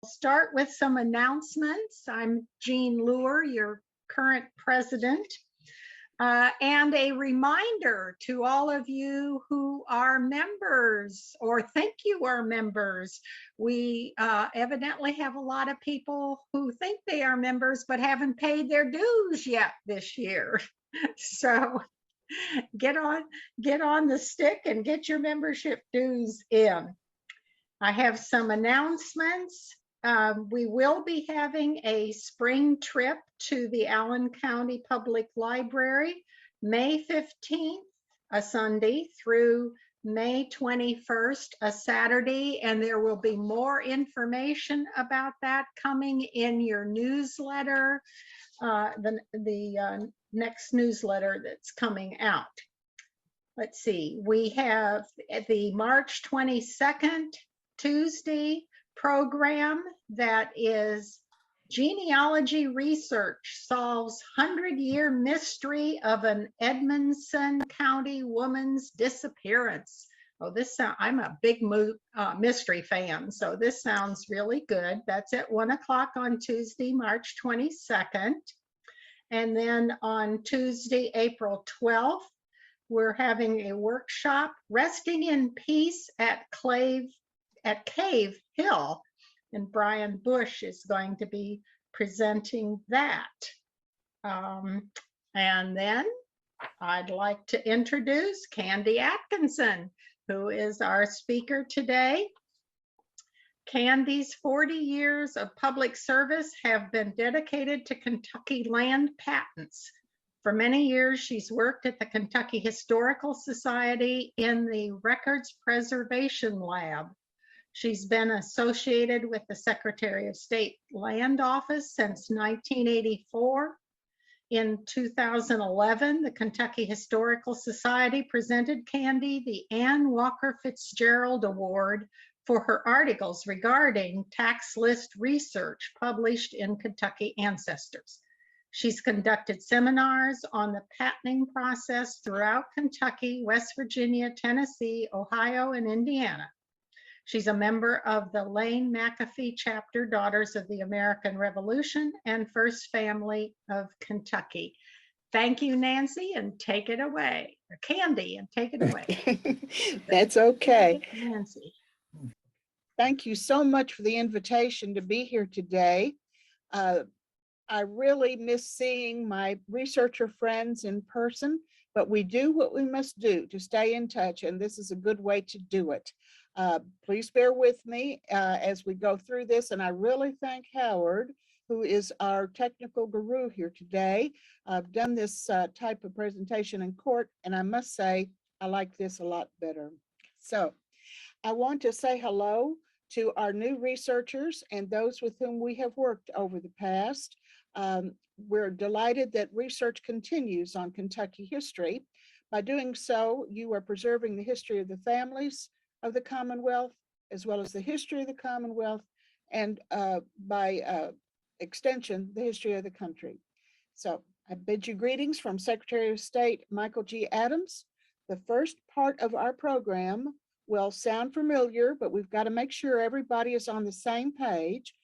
start with some announcements. I'm Jean Luer, your current president. And a reminder to all of you who are members or think you are members. We evidently have a lot of people who think they are members but haven't paid their dues yet this year. So get on the stick and get your membership dues in. I have some announcements. We will be having a spring trip to the Allen County Public Library, May 15th, a Sunday, through May 21st, a Saturday, and there will be more information about that coming in your newsletter, the next newsletter that's coming out. Let's see, we have the March 22nd, Tuesday program that is Genealogy Research Solves 100-Year Mystery of an Edmonson County Woman's Disappearance. Oh, I'm a big mystery fan, so this sounds really good. That's at 1 o'clock on Tuesday, March 22nd. And then on Tuesday, April 12th, we're having a workshop, Resting in Peace at Cave Hill, and Brian Bush is going to be presenting that. And then I'd like to introduce Kandie Adkinson, who is our speaker today. Kandie's 40 years of public service have been dedicated to Kentucky land patents. For many years, she's worked at the Kentucky Historical Society in the Records Preservation Lab. She's been associated with the Secretary of State Land Office since 1984. In 2011, the Kentucky Historical Society presented Kandie the Ann Walker Fitzgerald Award for her articles regarding tax list research published in Kentucky Ancestors. She's conducted seminars on the patenting process throughout Kentucky, West Virginia, Tennessee, Ohio, and Indiana. She's a member of the Lane McAfee chapter, Daughters of the American Revolution, and First Family of Kentucky. Thank you, Nancy, and take it away. Or Kandie, and take it away. That's okay. Nancy. Thank you so much for the invitation to be here today. I really miss seeing my researcher friends in person, but we do what we must do to stay in touch, and this is a good way to do it. Please bear with me as we go through this, and I really thank Howard, who is our technical guru here today. I've done this type of presentation in court, and I must say I like this a lot better. So I want to say hello to our new researchers and those with whom we have worked over the past. We're delighted that research continues on Kentucky history. By doing so, you are preserving the history of the families of the Commonwealth, as well as the history of the Commonwealth, and by extension, the history of the country. So I bid you greetings from Secretary of State Michael G. Adams. The first part of our program will sound familiar, but we've got to make sure everybody is on the same page.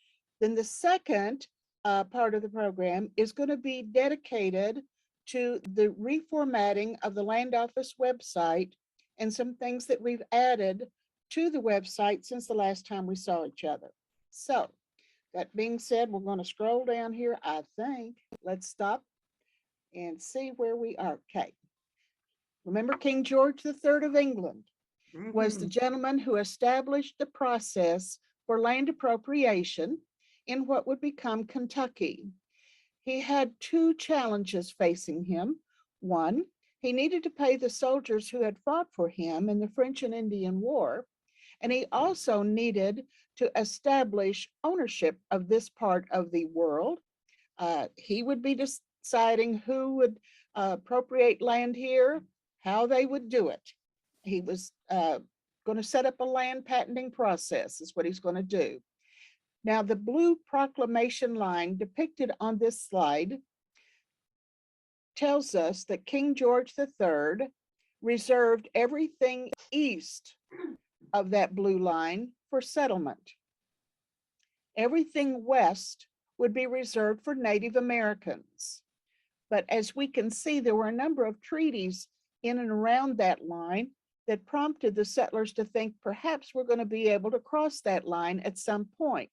Then the second part of the program is going to be dedicated to the reformatting of the Land Office website and some things that we've added to the website since the last time we saw each other. So that being said, we're going to scroll down here, I think. Let's stop and see where we are. Okay. Remember King George III of England was the gentleman who established the process for land appropriation in what would become Kentucky. He had two challenges facing him. One, he needed to pay the soldiers who had fought for him in the French and Indian War, and he also needed to establish ownership of this part of the world. He would be deciding who would appropriate land here, how they would do it. He was going to set up a land patenting process, is what he's going to do. Now, the blue proclamation line depicted on this slide tells us that King George III reserved everything east of that blue line for settlement. Everything west would be reserved for Native Americans. But as we can see, there were a number of treaties in and around that line that prompted the settlers to think perhaps we're going to be able to cross that line at some point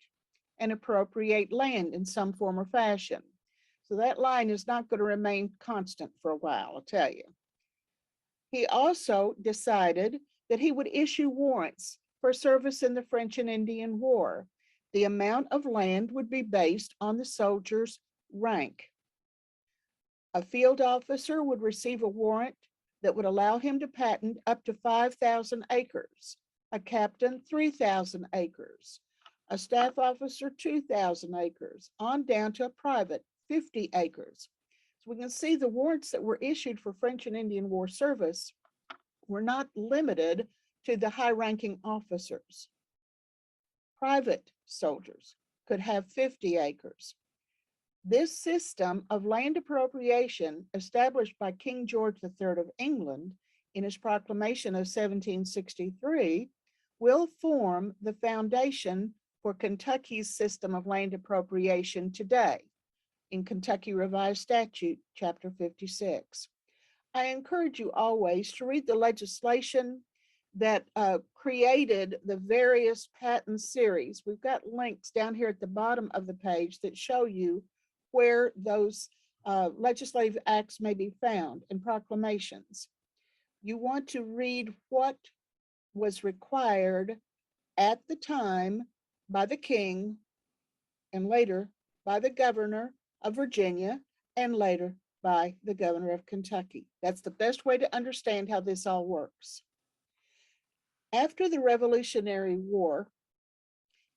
and appropriate land in some form or fashion. So that line is not going to remain constant for a while, I'll tell you. He also decided that he would issue warrants for service in the French and Indian War. The amount of land would be based on the soldier's rank. A field officer would receive a warrant that would allow him to patent up to 5,000 acres, a captain 3,000 acres, a staff officer 2,000 acres, on down to a private 50 acres. So we can see the warrants that were issued for French and Indian War service were not limited to the high-ranking officers. Private soldiers could have 50 acres. This system of land appropriation, established by King George III of England in his proclamation of 1763, will form the foundation for Kentucky's system of land appropriation today in Kentucky Revised Statute, Chapter 56. I encourage you always to read the legislation that created the various patent series. We've got links down here at the bottom of the page that show you where those legislative acts may be found and proclamations. You want to read what was required at the time by the king and later by the governor of Virginia and later by the governor of Kentucky. That's the best way to understand how this all works. After the Revolutionary War,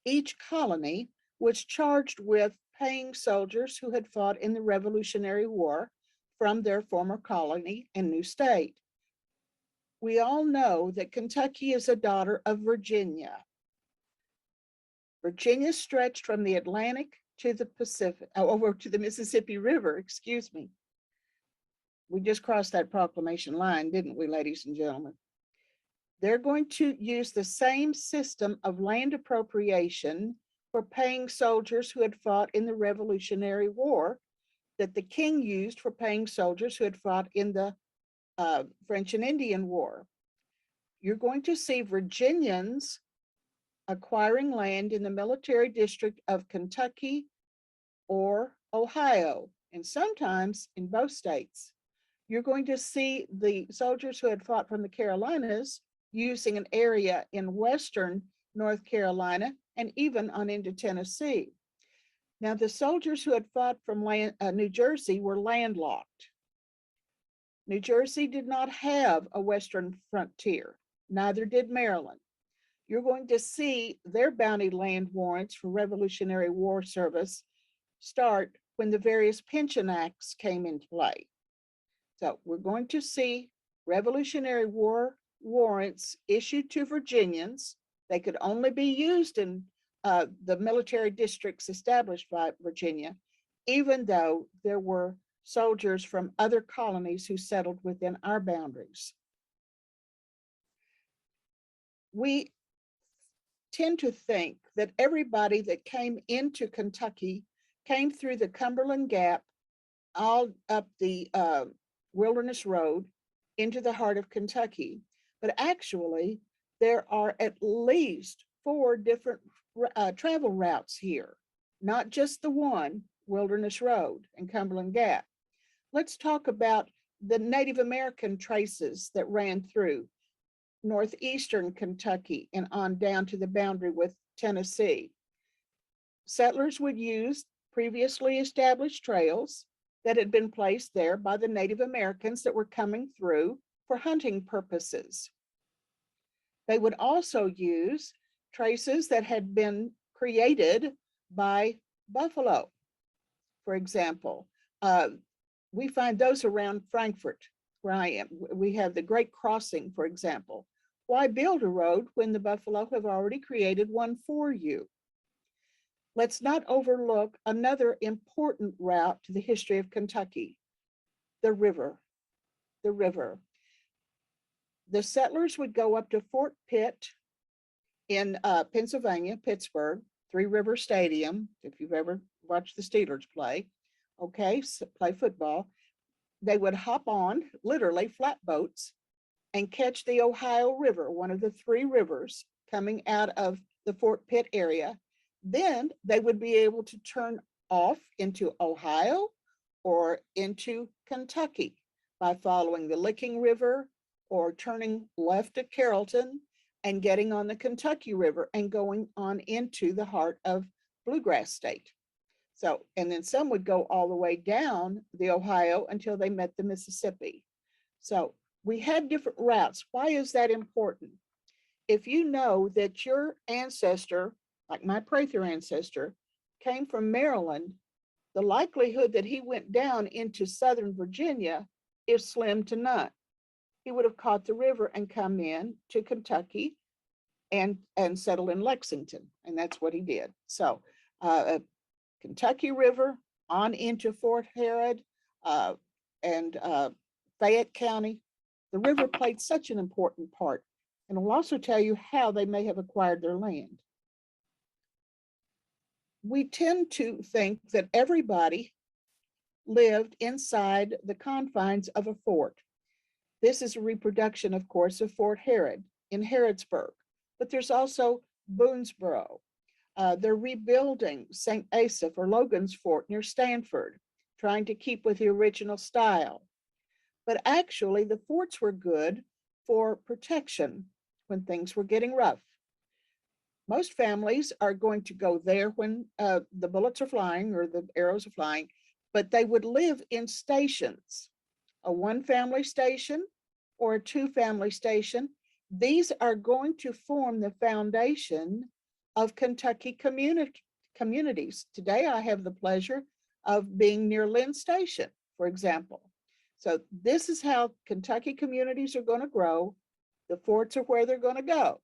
each colony was charged with paying soldiers who had fought in the Revolutionary War from their former colony and new state. We all know that Kentucky is a daughter of Virginia. Virginia stretched from the Atlantic to the Pacific, over to the Mississippi River, excuse me. We just crossed that proclamation line, didn't we, ladies and gentlemen? They're going to use the same system of land appropriation for paying soldiers who had fought in the Revolutionary War that the king used for paying soldiers who had fought in the French and Indian War. You're going to see Virginians acquiring land in the military district of Kentucky or Ohio, and sometimes in both states. You're going to see the soldiers who had fought from the Carolinas using an area in western North Carolina and even on into Tennessee. Now, the soldiers who had fought from New Jersey were landlocked. New Jersey did not have a western frontier, neither did Maryland. You're going to see their bounty land warrants for Revolutionary War service start when the various pension acts came into play. So we're going to see Revolutionary War warrants issued to Virginians. They could only be used in the military districts established by Virginia, even though there were soldiers from other colonies who settled within our boundaries. We tend to think that everybody that came into Kentucky came through the Cumberland Gap, all up the Wilderness Road into the heart of Kentucky. But actually, there are at least 4 different travel routes here, not just the one, Wilderness Road and Cumberland Gap. Let's talk about the Native American traces that ran through northeastern Kentucky and on down to the boundary with Tennessee. Settlers would use previously established trails that had been placed there by the Native Americans that were coming through for hunting purposes. They would also use traces that had been created by buffalo. For example, we find those around Frankfort, where I am. We have the Great Crossing, for example. Why build a road when the buffalo have already created one for you? Let's not overlook another important route to the history of Kentucky, the river. The river. The settlers would go up to Fort Pitt in Pennsylvania, Pittsburgh, Three River Stadium, if you've ever watched the Steelers play, okay, so play football, they would hop on literally flatboats and catch the Ohio River, one of the three rivers coming out of the Fort Pitt area. Then they would be able to turn off into Ohio or into Kentucky by following the Licking River or turning left at Carrollton and getting on the Kentucky River and going on into the heart of Bluegrass State. So, and then some would go all the way down the Ohio until they met the Mississippi. So we had different routes. Why is that important? If you know that your ancestor, like my Prather ancestor, came from Maryland, the likelihood that he went down into Southern Virginia is slim to none. He would have caught the river and come in to Kentucky and settle in Lexington. And that's what he did. So Kentucky River on into Fort Herod and Fayette County. The river played such an important part. And we'll also tell you how they may have acquired their land. We tend to think that everybody lived inside the confines of a fort. This is a reproduction, of course, of Fort Herod in Harrodsburg, but there's also Boonesboro. They're rebuilding St. Asaph or Logan's Fort near Stanford, trying to keep with the original style. But actually, the forts were good for protection when things were getting rough. Most families are going to go there when the bullets are flying or the arrows are flying, but they would live in stations, a one-family station or a two-family station. These are going to form the foundation of Kentucky communities. Today, I have the pleasure of being near Lynn Station, for example. So this is how Kentucky communities are going to grow. The forts are where they're going to go.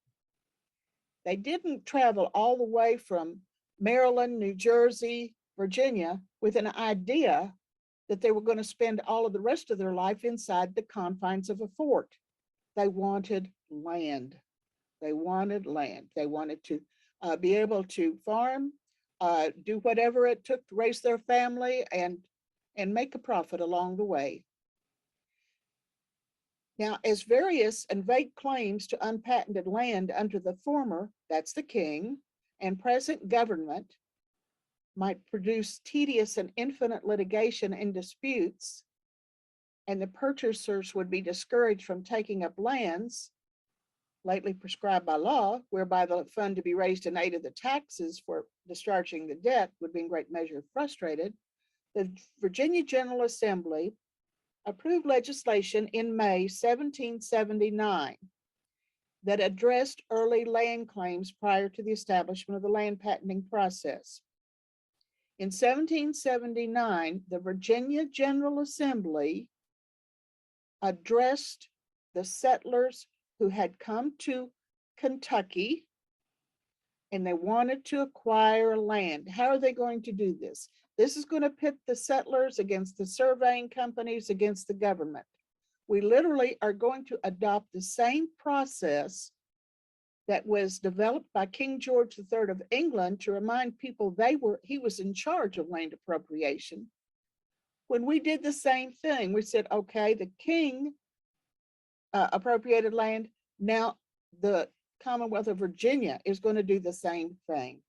They didn't travel all the way from Maryland, New Jersey, Virginia with an idea that they were going to spend all of the rest of their life inside the confines of a fort. They wanted land. They wanted land. They wanted to be able to farm, do whatever it took to raise their family and make a profit along the way. Now, as various and vague claims to unpatented land under the former, that's the king, and present government might produce tedious and infinite litigation and disputes, and the purchasers would be discouraged from taking up lands lately prescribed by law, whereby the fund to be raised in aid of the taxes for discharging the debt would be in great measure frustrated. The Virginia General Assembly approved legislation in May 1779 that addressed early land claims prior to the establishment of the land patenting process. In 1779, the Virginia General Assembly addressed the settlers who had come to Kentucky and they wanted to acquire land. How are they going to do this? This is going to pit the settlers against the surveying companies, against the government. We literally are going to adopt the same process that was developed by King George III of England to remind people he was in charge of land appropriation. When we did the same thing, we said, okay, the king appropriated land. Now the Commonwealth of Virginia is going to do the same thing.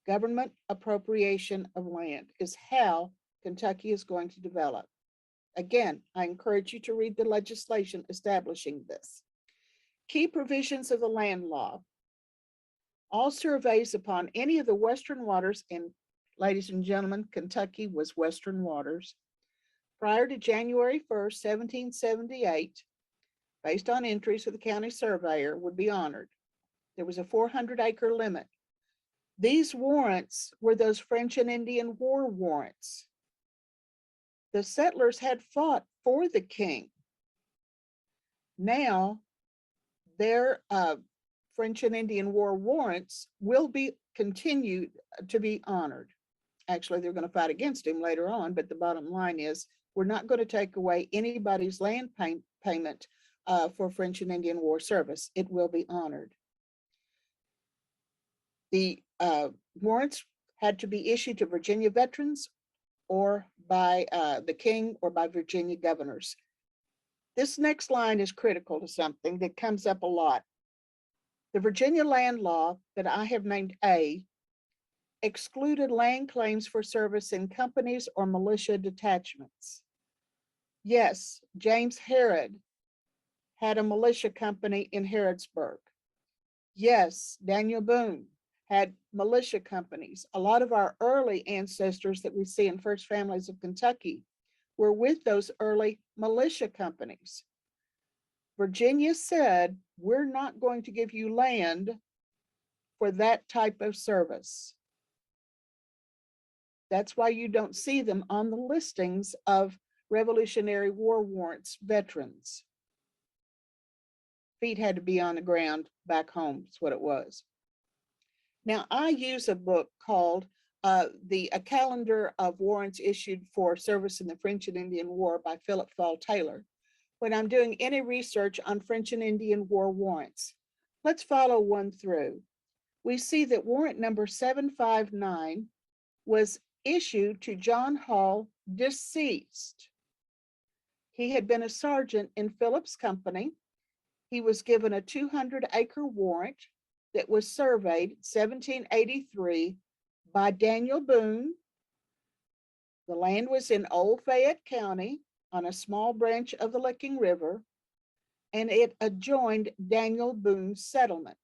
Government appropriation of land is how Kentucky is going to develop. Again, I encourage you to read the legislation establishing this. Key provisions of the land law. All surveys upon any of the western waters, and ladies and gentlemen, Kentucky was western waters, prior to January 1st, 1778, based on entries of the county surveyor, would be honored. There was a 400-acre limit. These warrants were those French and Indian war warrants. The settlers had fought for the king. Now, their French and Indian war warrants will be continued to be honored. Actually, they're going to fight against him later on, but the bottom line is we're not going to take away anybody's land payment for French and Indian war service. It will be honored. The warrants had to be issued to Virginia veterans or by the king or by Virginia governors. This next line is critical to something that comes up a lot. The Virginia land law that I have named A excluded land claims for service in companies or militia detachments. Yes, James Herod had a militia company in Harrodsburg. Yes, Daniel Boone had militia companies. A lot of our early ancestors that we see in First Families of Kentucky were with those early militia companies. Virginia said, we're not going to give you land for that type of service. That's why you don't see them on the listings of Revolutionary War Warrants veterans. Feet had to be on the ground back home, is what it was. Now, I use a book called A Calendar of Warrants Issued for Service in the French and Indian War by Philip Fall Taylor when I'm doing any research on French and Indian War warrants. Let's follow one through. We see that warrant number 759 was issued to John Hall, deceased. He had been a sergeant in Phillips Company. He was given a 200-acre warrant that was surveyed 1783 by Daniel Boone. The land was in Old Fayette County on a small branch of the Licking River, and it adjoined Daniel Boone's settlement.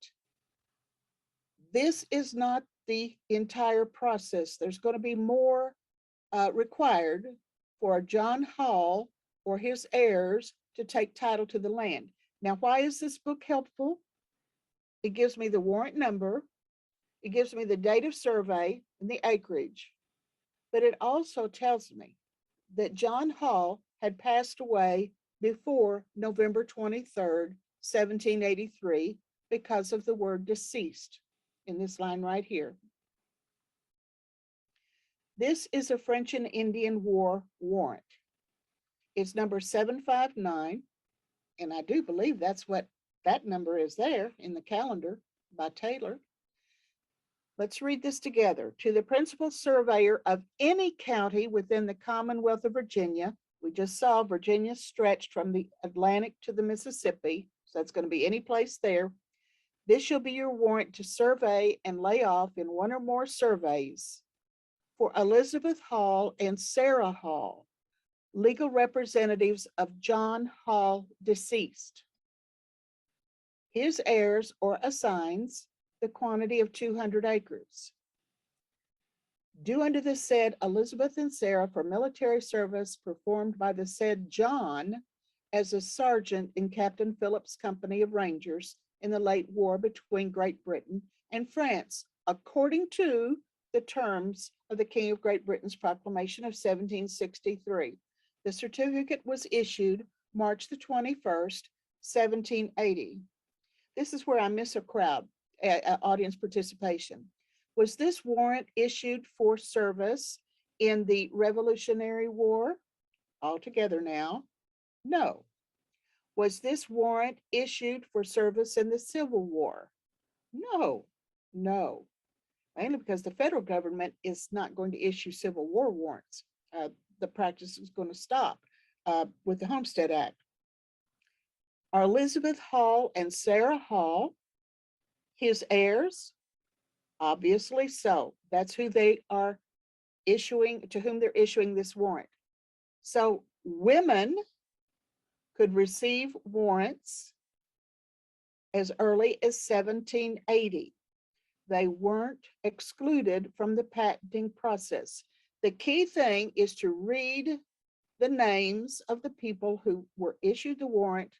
This is not the entire process. There's going to be more required for John Hall or his heirs to take title to the land. Now, why is this book helpful? It gives me the warrant number, it gives me the date of survey and the acreage, but it also tells me that John Hall had passed away before November 23rd, 1783, because of the word deceased in this line right here. This is a French and Indian War warrant. It's number 759, and I do believe that's what that number is there in the calendar by Taylor. Let's read this together. To the principal surveyor of any county within the Commonwealth of Virginia, we just saw Virginia stretched from the Atlantic to the Mississippi, so that's going to be any place there. This shall be your warrant to survey and lay off in one or more surveys for Elizabeth Hall and Sarah Hall, legal representatives of John Hall, deceased. His heirs or assigns the quantity of 200 acres. Do unto the said Elizabeth and Sarah for military service performed by the said John as a sergeant in Captain Phillips' company of Rangers in the late war between Great Britain and France, according to the terms of the King of Great Britain's proclamation of 1763. The certificate was issued March the 21st, 1780. This is where I miss a crowd, audience participation. Was this warrant issued for service in the Revolutionary War? Altogether now, no. Was this warrant issued for service in the Civil War? No, no. Mainly because the federal government is not going to issue Civil War warrants. The practice is going to stop with the Homestead Act. Are Elizabeth Hall and Sarah Hall his heirs? Obviously so. That's who they are issuing, to whom they're issuing this warrant. So women could receive warrants as early as 1780. They weren't excluded from the patenting process. The key thing is to read the names of the people who were issued the warrant,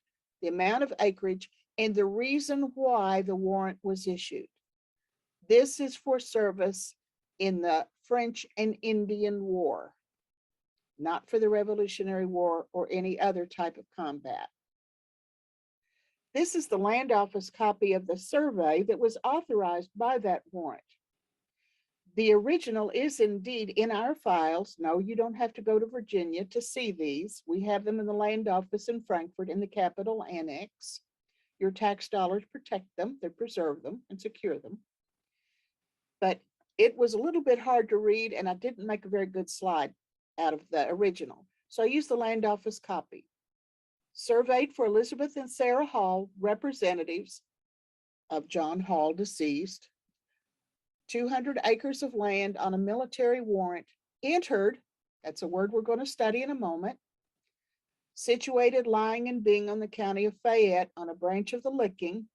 the amount of acreage, and the reason why the warrant was issued. This is for service in the French and Indian War, not for the Revolutionary War or any other type of combat. This is the Land Office copy of the survey that was authorized by that warrant. The original is indeed in our files. No, you don't have to go to Virginia to see these. We have them in the Land Office in Frankfort in the Capitol Annex. Your tax dollars protect them, they preserve them and secure them. but it was a little bit hard to read and I didn't make a very good slide out of the original. So I used the land office copy. Surveyed for Elizabeth and Sarah Hall, representatives of John Hall, deceased, 200 acres of land on a military warrant, entered, that's a word we're going to study in a moment, situated, lying, and being on the county of Fayette on a branch of the Licking.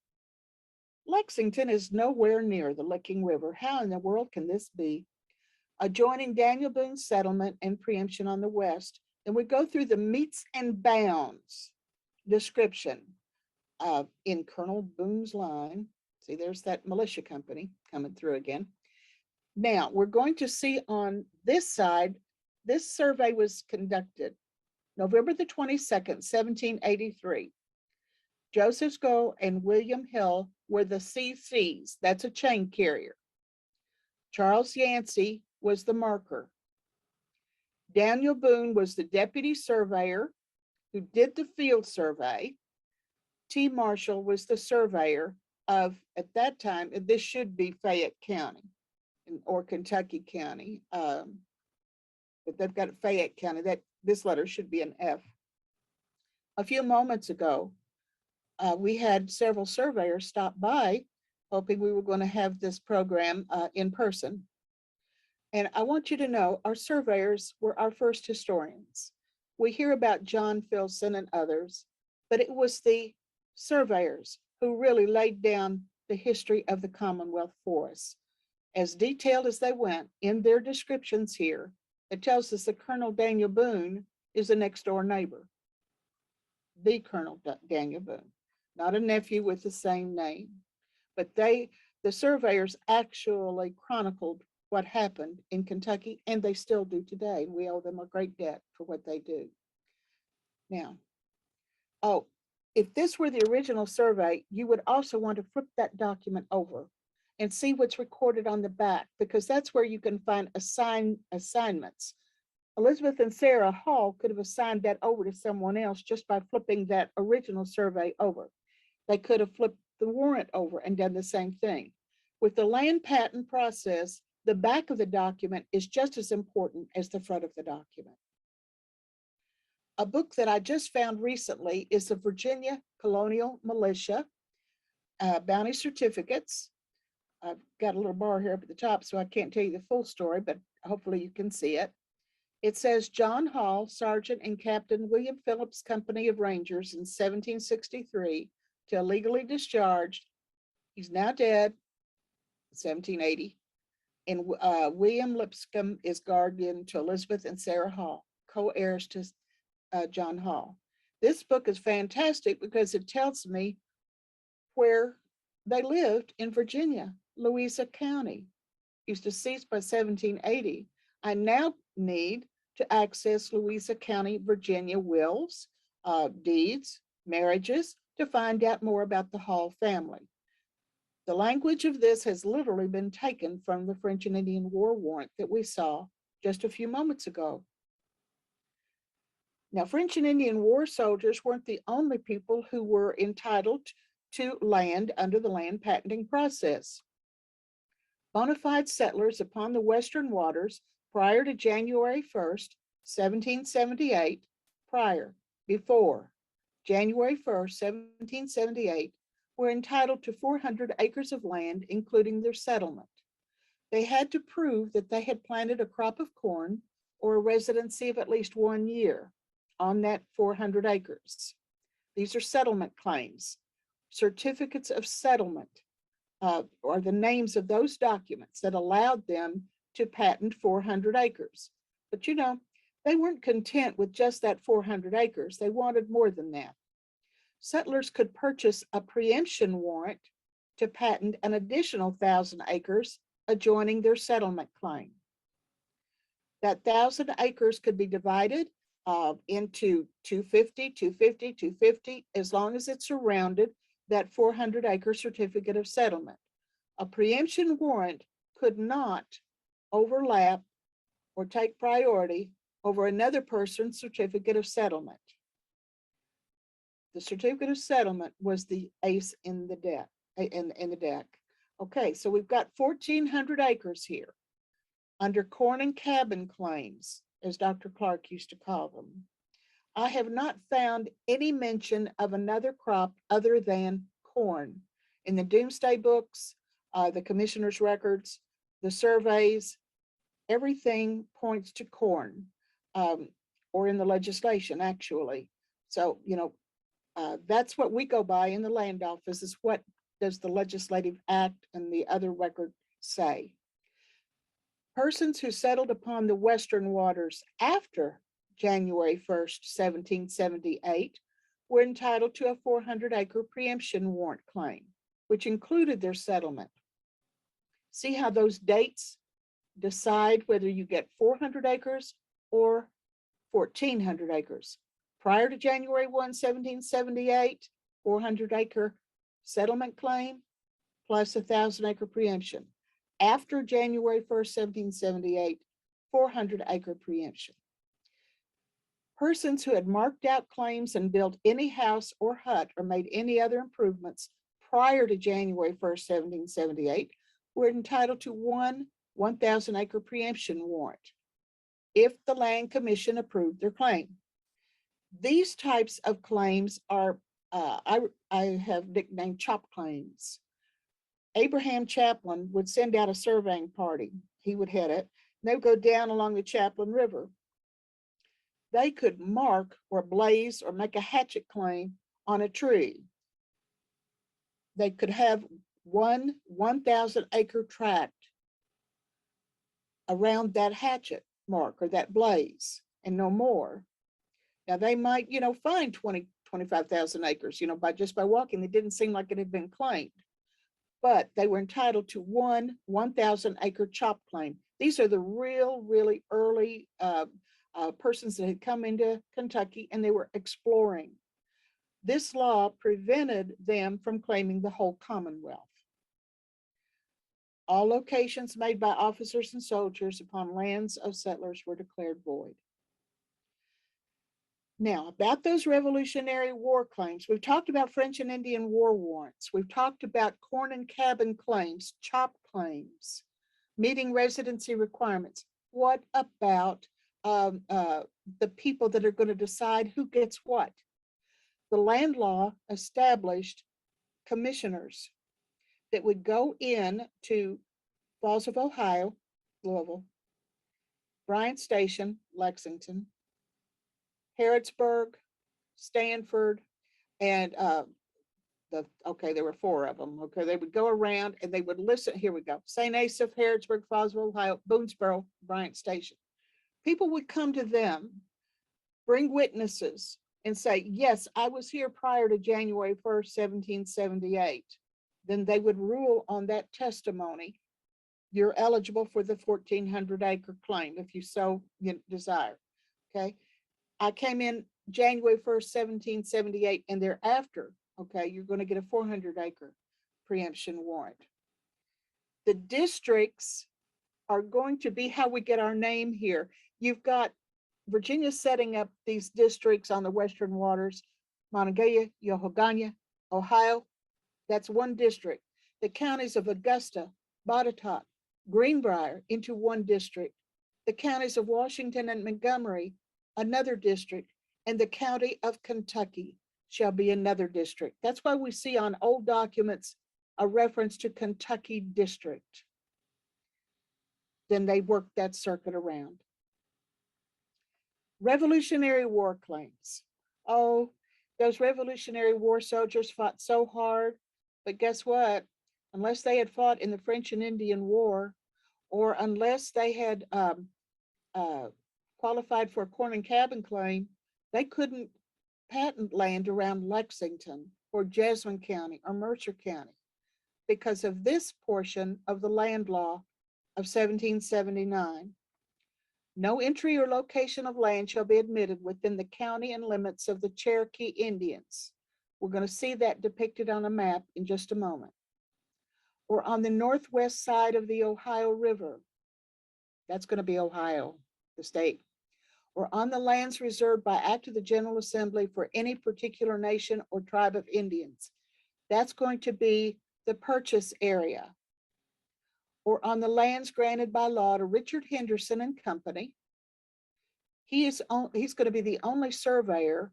Lexington is nowhere near the Licking River. How in the world can this be? Adjoining Daniel Boone's settlement and preemption on the west. Then we go through the meets and bounds description in Colonel Boone's line. See, there's that militia company coming through again. Now, we're going to see on this side, this survey was conducted November the 22nd, 1783. Joseph Scull and William Hill were the CCs. That's a chain carrier. Charles Yancey was the marker. Daniel Boone was the deputy surveyor who did the field survey. T. Marshall was the surveyor of, at that time, this should be Fayette County or Kentucky County, but they've got Fayette County. That this letter should be an F. A few moments ago, we had several surveyors stop by, hoping we were going to have this program in person. And I want you to know, our surveyors were our first historians. We hear about John Filson and others, but it was the surveyors who really laid down the history of the Commonwealth for us. As detailed as they went in their descriptions here, it tells us that Colonel Daniel Boone is a next door neighbor. The Colonel Daniel Boone, not a nephew with the same name, but the surveyors actually chronicled what happened in Kentucky, and they still do today. We owe them a great debt for what they do. Now, oh, if this were the original survey, you would also want to flip that document over and see what's recorded on the back, because that's where you can find assignments. Elizabeth and Sarah Hall could have assigned that over to someone else just by flipping that original survey over. They could have flipped the warrant over and done the same thing. With the land patent process, the back of the document is just as important as the front of the document. A book that I just found recently is the Virginia Colonial Militia Bounty Certificates. I've got a little bar here up at the top, so I can't tell you the full story, but hopefully you can see it. It says John Hall, Sergeant and Captain William Phillips Company of Rangers in 1763, till legally discharged. He's now dead, 1780. And William Lipscomb is guardian to Elizabeth and Sarah Hall, co-heirs to John Hall. This book is fantastic because it tells me where they lived in Virginia, Louisa County. He was deceased by 1780. I now need to access Louisa County, Virginia wills, deeds, marriages, to find out more about the Hall family. The language of this has literally been taken from the French and Indian War Warrant that we saw just a few moments ago. Now, French and Indian war soldiers weren't the only people who were entitled to land under the land patenting process. Bona fide settlers upon the Western waters prior to January 1st, 1778, before January 1st, 1778, were entitled to 400 acres of land, including their settlement. They had to prove that they had planted a crop of corn or a residency of at least 1 year on that 400 acres. These are settlement claims. Certificates of settlement are the names of those documents that allowed them to patent 400 acres. But you know, they weren't content with just that 400 acres. They wanted more than that. Settlers could purchase a preemption warrant to patent an additional 1,000 acres adjoining their settlement claim. That 1,000 acres could be divided into 250, 250, 250, as long as it surrounded that 400 acre certificate of settlement. A preemption warrant could not overlap or take priority over another person's certificate of settlement. The certificate of settlement was the ace in the deck. Okay, so we've got 1,400 acres here under corn and cabin claims, as Dr. Clark used to call them. I have not found any mention of another crop other than corn in the doomsday books, the commissioner's records, the surveys. Everything points to corn, or in the legislation, actually. So, that's what we go by in the land office, is what does the legislative act and the other record say. Persons who settled upon the western waters after January 1st, 1778, were entitled to a 400-acre preemption warrant claim, which included their settlement. See how those dates decide whether you get 400 acres or 1,400 acres. Prior to January 1, 1778, 400-acre settlement claim plus 1,000-acre preemption. After January 1st, 1778, 400-acre preemption. Persons who had marked out claims and built any house or hut or made any other improvements prior to January 1st, 1778, were entitled to one 1,000-acre preemption warrant if the Land Commission approved their claim. These types of claims are, I have nicknamed chop claims. Abraham Chaplin would send out a surveying party. He would head it. They would go down along the Chaplin River. They could mark or blaze or make a hatchet claim on a tree. They could have one 1,000-acre tract around that hatchet mark or that blaze and no more. Now they might, find 25,000 acres, by walking. It didn't seem like it had been claimed, but they were entitled to one 1,000-acre chop claim. These are the really early persons that had come into Kentucky and they were exploring. This law prevented them from claiming the whole Commonwealth. All locations made by officers and soldiers upon lands of settlers were declared void. Now, about those Revolutionary War claims, we've talked about French and Indian War Warrants. We've talked about corn and cabin claims, chop claims, meeting residency requirements. What about the people that are going to decide who gets what? The land law established commissioners that would go in to Falls of Ohio, Louisville, Bryant Station, Lexington, Harrodsburg, Stanford, and there were 4 of them. Okay, they would go around and they would listen. Here we go. St. Asaph, Harrodsburg, Fallsville, Ohio, Boonesboro, Bryant Station. People would come to them, bring witnesses, and say, yes, I was here prior to January 1st, 1778. Then they would rule on that testimony. You're eligible for the 1,400-acre claim if you so desire. Okay. I came in January 1st, 1778, and thereafter, okay, you're going to get a 400-acre preemption warrant. The districts are going to be how we get our name here. You've got Virginia setting up these districts on the western waters, Monongalia, Yohogania, Ohio. That's one district. The counties of Augusta, Botetourt, Greenbrier into one district. The counties of Washington and Montgomery, another district, and the county of Kentucky shall be another district. That's why we see on old documents a reference to Kentucky district. Then they worked that circuit around. Revolutionary War claims. Oh, those Revolutionary War soldiers fought so hard, but guess what? Unless they had fought in the French and Indian War, or unless they had qualified for a corn and cabin claim, they couldn't patent land around Lexington or Jessamine County or Mercer County because of this portion of the land law of 1779. No entry or location of land shall be admitted within the county and limits of the Cherokee Indians. We're going to see that depicted on a map in just a moment. Or on the northwest side of the Ohio River. That's going to be Ohio, the state. Or on the lands reserved by act of the General Assembly for any particular nation or tribe of Indians. That's going to be the purchase area or on the lands granted by law to Richard Henderson and Company. He's going to be the only surveyor,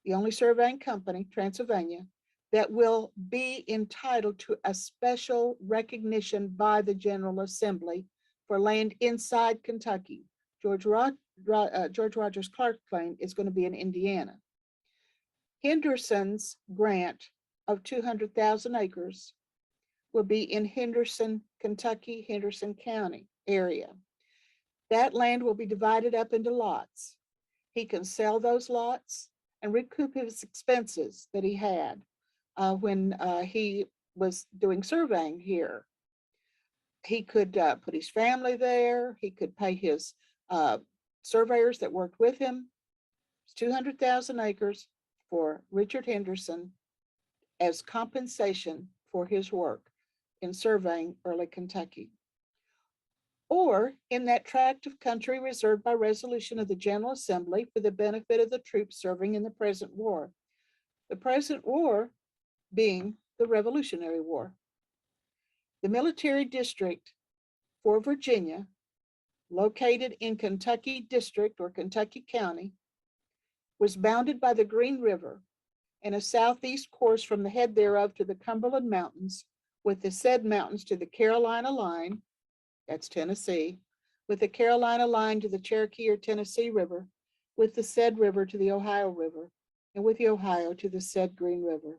the only surveying company, Transylvania, that will be entitled to a special recognition by the General Assembly for land inside Kentucky. George Rogers Clark's claim is going to be in Indiana. Henderson's grant of 200,000 acres will be in Henderson, Kentucky, Henderson County area. That land will be divided up into lots. He can sell those lots and recoup his expenses that he had when he was doing surveying here. He could put his family there. He could pay his surveyors that worked with him. It's 200,000 acres for Richard Henderson as compensation for his work in surveying early Kentucky. Or in that tract of country reserved by resolution of the General Assembly for the benefit of the troops serving in the present war. The present war being the Revolutionary War. The military district for Virginia, located in Kentucky District or Kentucky County, was bounded by the Green River and a southeast course from the head thereof to the Cumberland Mountains, with the said mountains to the Carolina line, that's Tennessee, with the Carolina line to the Cherokee or Tennessee River, with the said river to the Ohio River, and with the Ohio to the said Green River.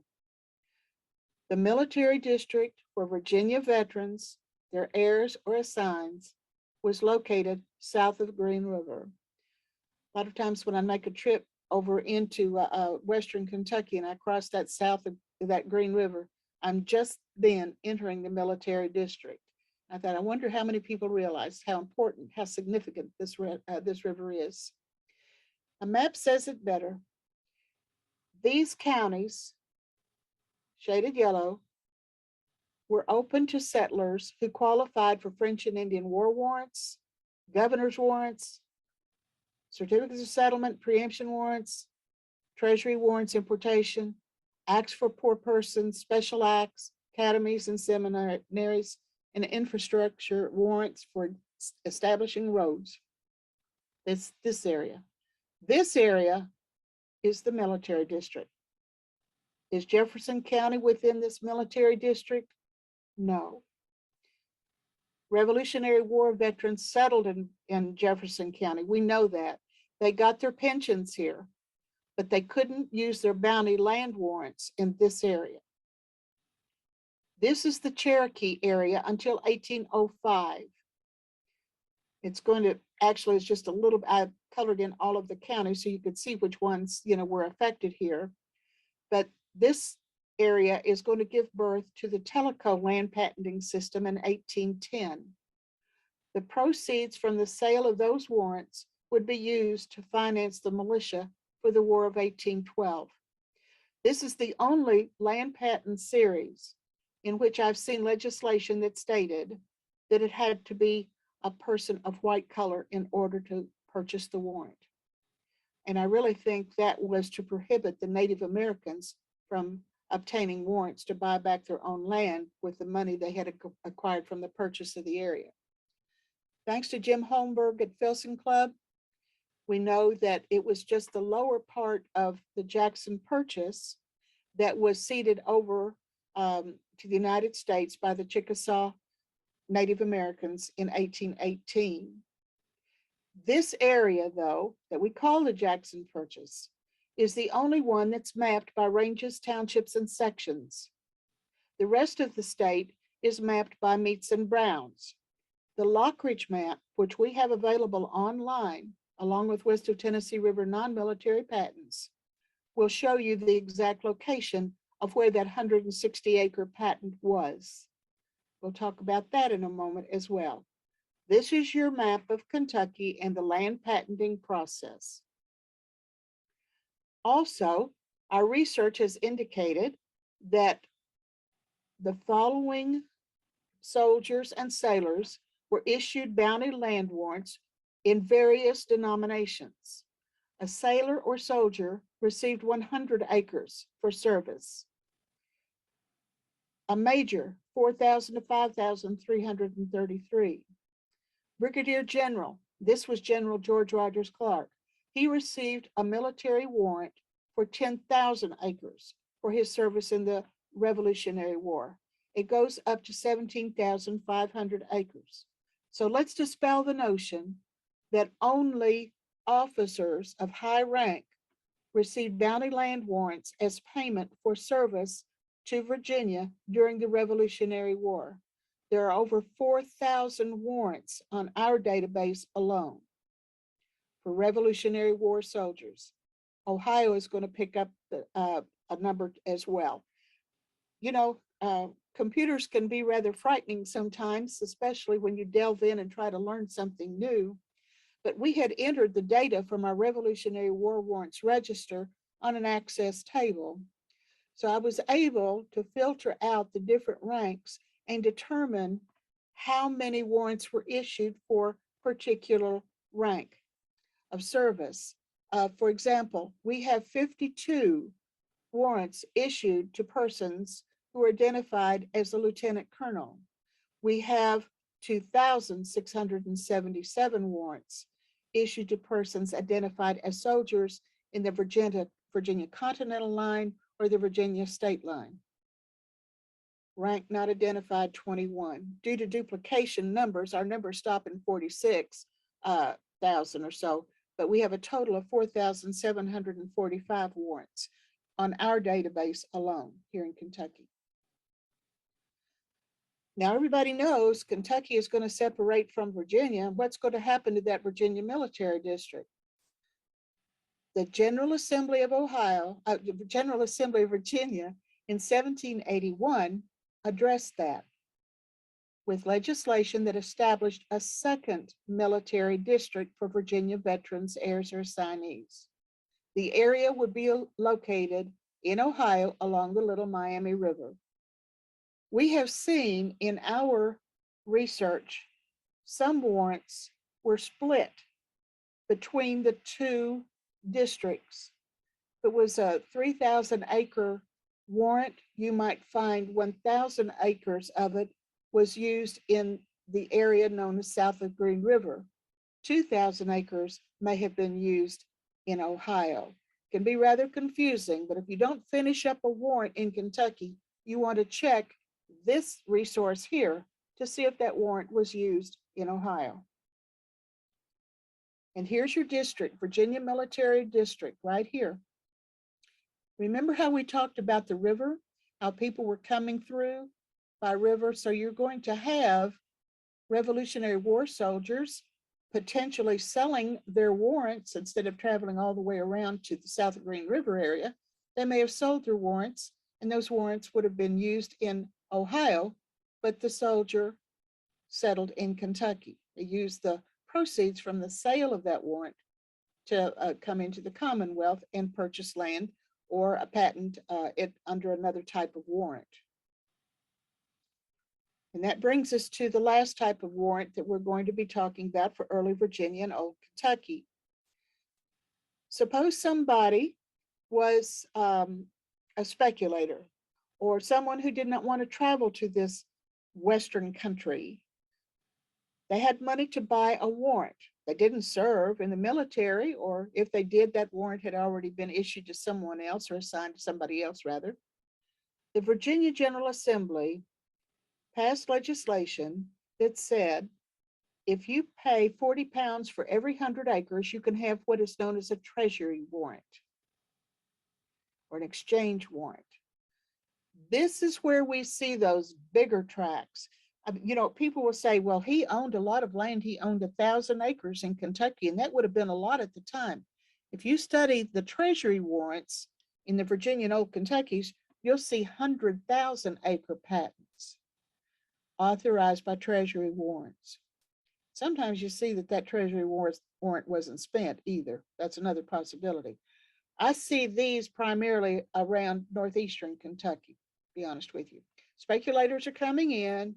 The military district for Virginia veterans, their heirs or assigns, was located south of the Green River. A lot of times when I make a trip over into Western Kentucky and I cross that south of that Green River, I'm just then entering the military district. I thought, I wonder how many people realize how important, how significant this river is. A map says it better. These counties, shaded yellow, were open to settlers who qualified for French and Indian war warrants, governor's warrants, certificates of settlement, preemption warrants, treasury warrants, importation, acts for poor persons, special acts, academies and seminaries, and infrastructure warrants for establishing roads. This area. This area is the military district. Is Jefferson County within this military district? No. Revolutionary War veterans settled in Jefferson County. We know that. They got their pensions here, but they couldn't use their bounty land warrants in this area. This is the Cherokee area until 1805. It's going to, actually, it's just a little, I colored in all of the counties so you could see which ones, were affected here. But this area is going to give birth to the Tellico land patenting system in 1810. The proceeds from the sale of those warrants would be used to finance the militia for the War of 1812. This is the only land patent series in which I've seen legislation that stated that it had to be a person of white color in order to purchase the warrant. And I really think that was to prohibit the Native Americans from obtaining warrants to buy back their own land with the money they had acquired from the purchase of the area. Thanks to Jim Holmberg at Filson Club, we know that it was just the lower part of the Jackson Purchase that was ceded over to the United States by the Chickasaw Native Americans in 1818. This area, though, that we call the Jackson Purchase, is the only one that's mapped by ranges, townships, and sections. The rest of the state is mapped by meets and browns. The Lockridge map, which we have available online, along with West of Tennessee River non-military patents, will show you the exact location of where that 160-acre patent was. We'll talk about that in a moment as well. This is your map of Kentucky and the land patenting process. Also, our research has indicated that the following soldiers and sailors were issued bounty land warrants in various denominations. A sailor or soldier received 100 acres for service. A major, 4,000 to 5,333. Brigadier General, this was General George Rogers Clark. He received a military warrant for 10,000 acres for his service in the Revolutionary War. It goes up to 17,500 acres. So let's dispel the notion that only officers of high rank received bounty land warrants as payment for service to Virginia during the Revolutionary War. There are over 4,000 warrants on our database alone for Revolutionary War soldiers. Ohio is going to pick up a number as well. You know, computers can be rather frightening sometimes, especially when you delve in and try to learn something new. But we had entered the data from our Revolutionary War Warrants register on an access table. So I was able to filter out the different ranks and determine how many warrants were issued for particular rank of service. For example, we have 52 warrants issued to persons who are identified as a lieutenant colonel. We have 2,677 warrants issued to persons identified as soldiers in the Virginia Continental Line or the Virginia State Line. Rank not identified, 21. Due to duplication numbers, our numbers stop in 46,000 or so, but we have a total of 4,745 warrants on our database alone here in Kentucky. Now, everybody knows Kentucky is going to separate from Virginia. What's going to happen to that Virginia military district? The General Assembly of Ohio, the General Assembly of Virginia in 1781 addressed that with legislation that established a second military district for Virginia veterans, heirs, or assignees. The area would be located in Ohio along the Little Miami River. We have seen in our research, some warrants were split between the two districts. If it was a 3,000 acre warrant, you might find 1,000 acres of it was used in the area known as south of Green River. 2,000 acres may have been used in Ohio. It can be rather confusing, but if you don't finish up a warrant in Kentucky, you want to check this resource here to see if that warrant was used in Ohio. And here's your district, Virginia Military District, right here. Remember how we talked about the river, how people were coming through by river? So you're going to have Revolutionary War soldiers potentially selling their warrants instead of traveling all the way around to the South Green River area. They may have sold their warrants, and those warrants would have been used in Ohio, but the soldier settled in Kentucky. They used the proceeds from the sale of that warrant to come into the Commonwealth and purchase land or a patent it under another type of warrant. And that brings us to the last type of warrant that we're going to be talking about for early Virginia and old Kentucky. Suppose somebody was a speculator or someone who did not want to travel to this Western country. They had money to buy a warrant. They didn't serve in the military, or if they did, that warrant had already been issued to someone else or assigned to somebody else rather. The Virginia General Assembly passed legislation that said, if you pay 40 pounds for every 100 acres, you can have what is known as a Treasury Warrant or an exchange warrant. This is where we see those bigger tracts. You know, people will say, well, he owned a lot of land. He owned 1,000 acres in Kentucky, and that would have been a lot at the time. If you study the Treasury Warrants in the Virginia and Old Kentuckys, you'll see 100,000 acre patents authorized by Treasury Warrants. Sometimes you see that Treasury warrant wasn't spent either. That's another possibility. I see these primarily around northeastern Kentucky, to be honest with you. Speculators are coming in,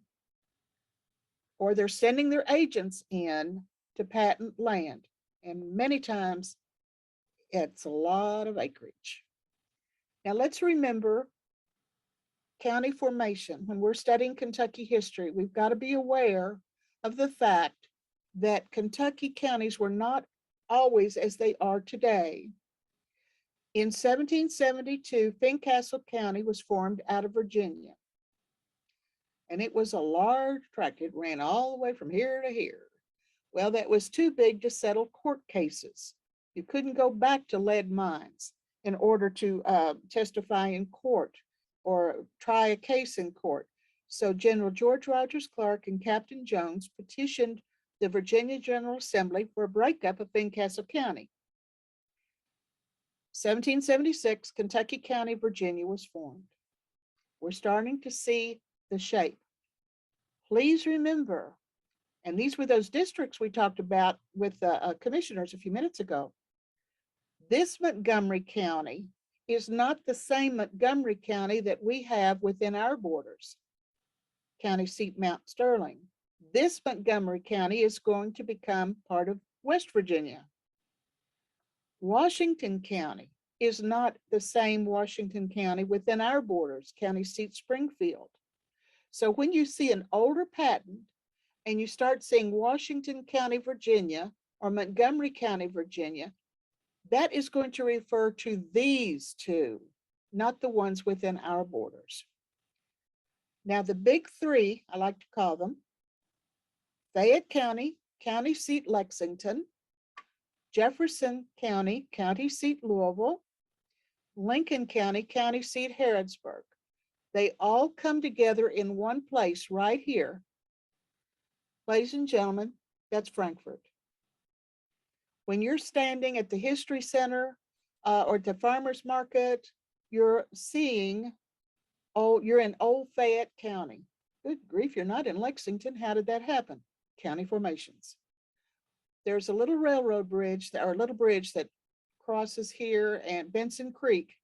or they're sending their agents in to patent land. And many times it's a lot of acreage. Now let's remember county formation, when we're studying Kentucky history, we've got to be aware of the fact that Kentucky counties were not always as they are today. In 1772, Fincastle County was formed out of Virginia. And it was a large tract. It ran all the way from here to here. Well, that was too big to settle court cases. You couldn't go back to lead mines in order to testify in court or try a case in court. So General George Rogers Clark and Captain Jones petitioned the Virginia General Assembly for a breakup of Fincastle County. 1776, Kentucky County, Virginia was formed. We're starting to see the shape. Please remember, and these were those districts we talked about with the commissioners a few minutes ago. This Montgomery County is not the same Montgomery County that we have within our borders. County seat Mount Sterling. This Montgomery County is going to become part of West Virginia. Washington County is not the same Washington County within our borders, county seat Springfield. So when you see an older patent and you start seeing Washington County, Virginia, or Montgomery County, Virginia, that is going to refer to these two, not the ones within our borders. Now, the big three, I like to call them, Fayette County, county seat Lexington, Jefferson County, county seat Louisville, Lincoln County, county seat Harrodsburg. They all come together in one place right here. Ladies and gentlemen, that's Frankfort. When you're standing at the History Center or at the farmer's market, you're seeing, oh, you're in Old Fayette County. Good grief, you're not in Lexington. How did that happen? County formations. There's a little railroad bridge, or a little bridge that crosses here and Benson Creek.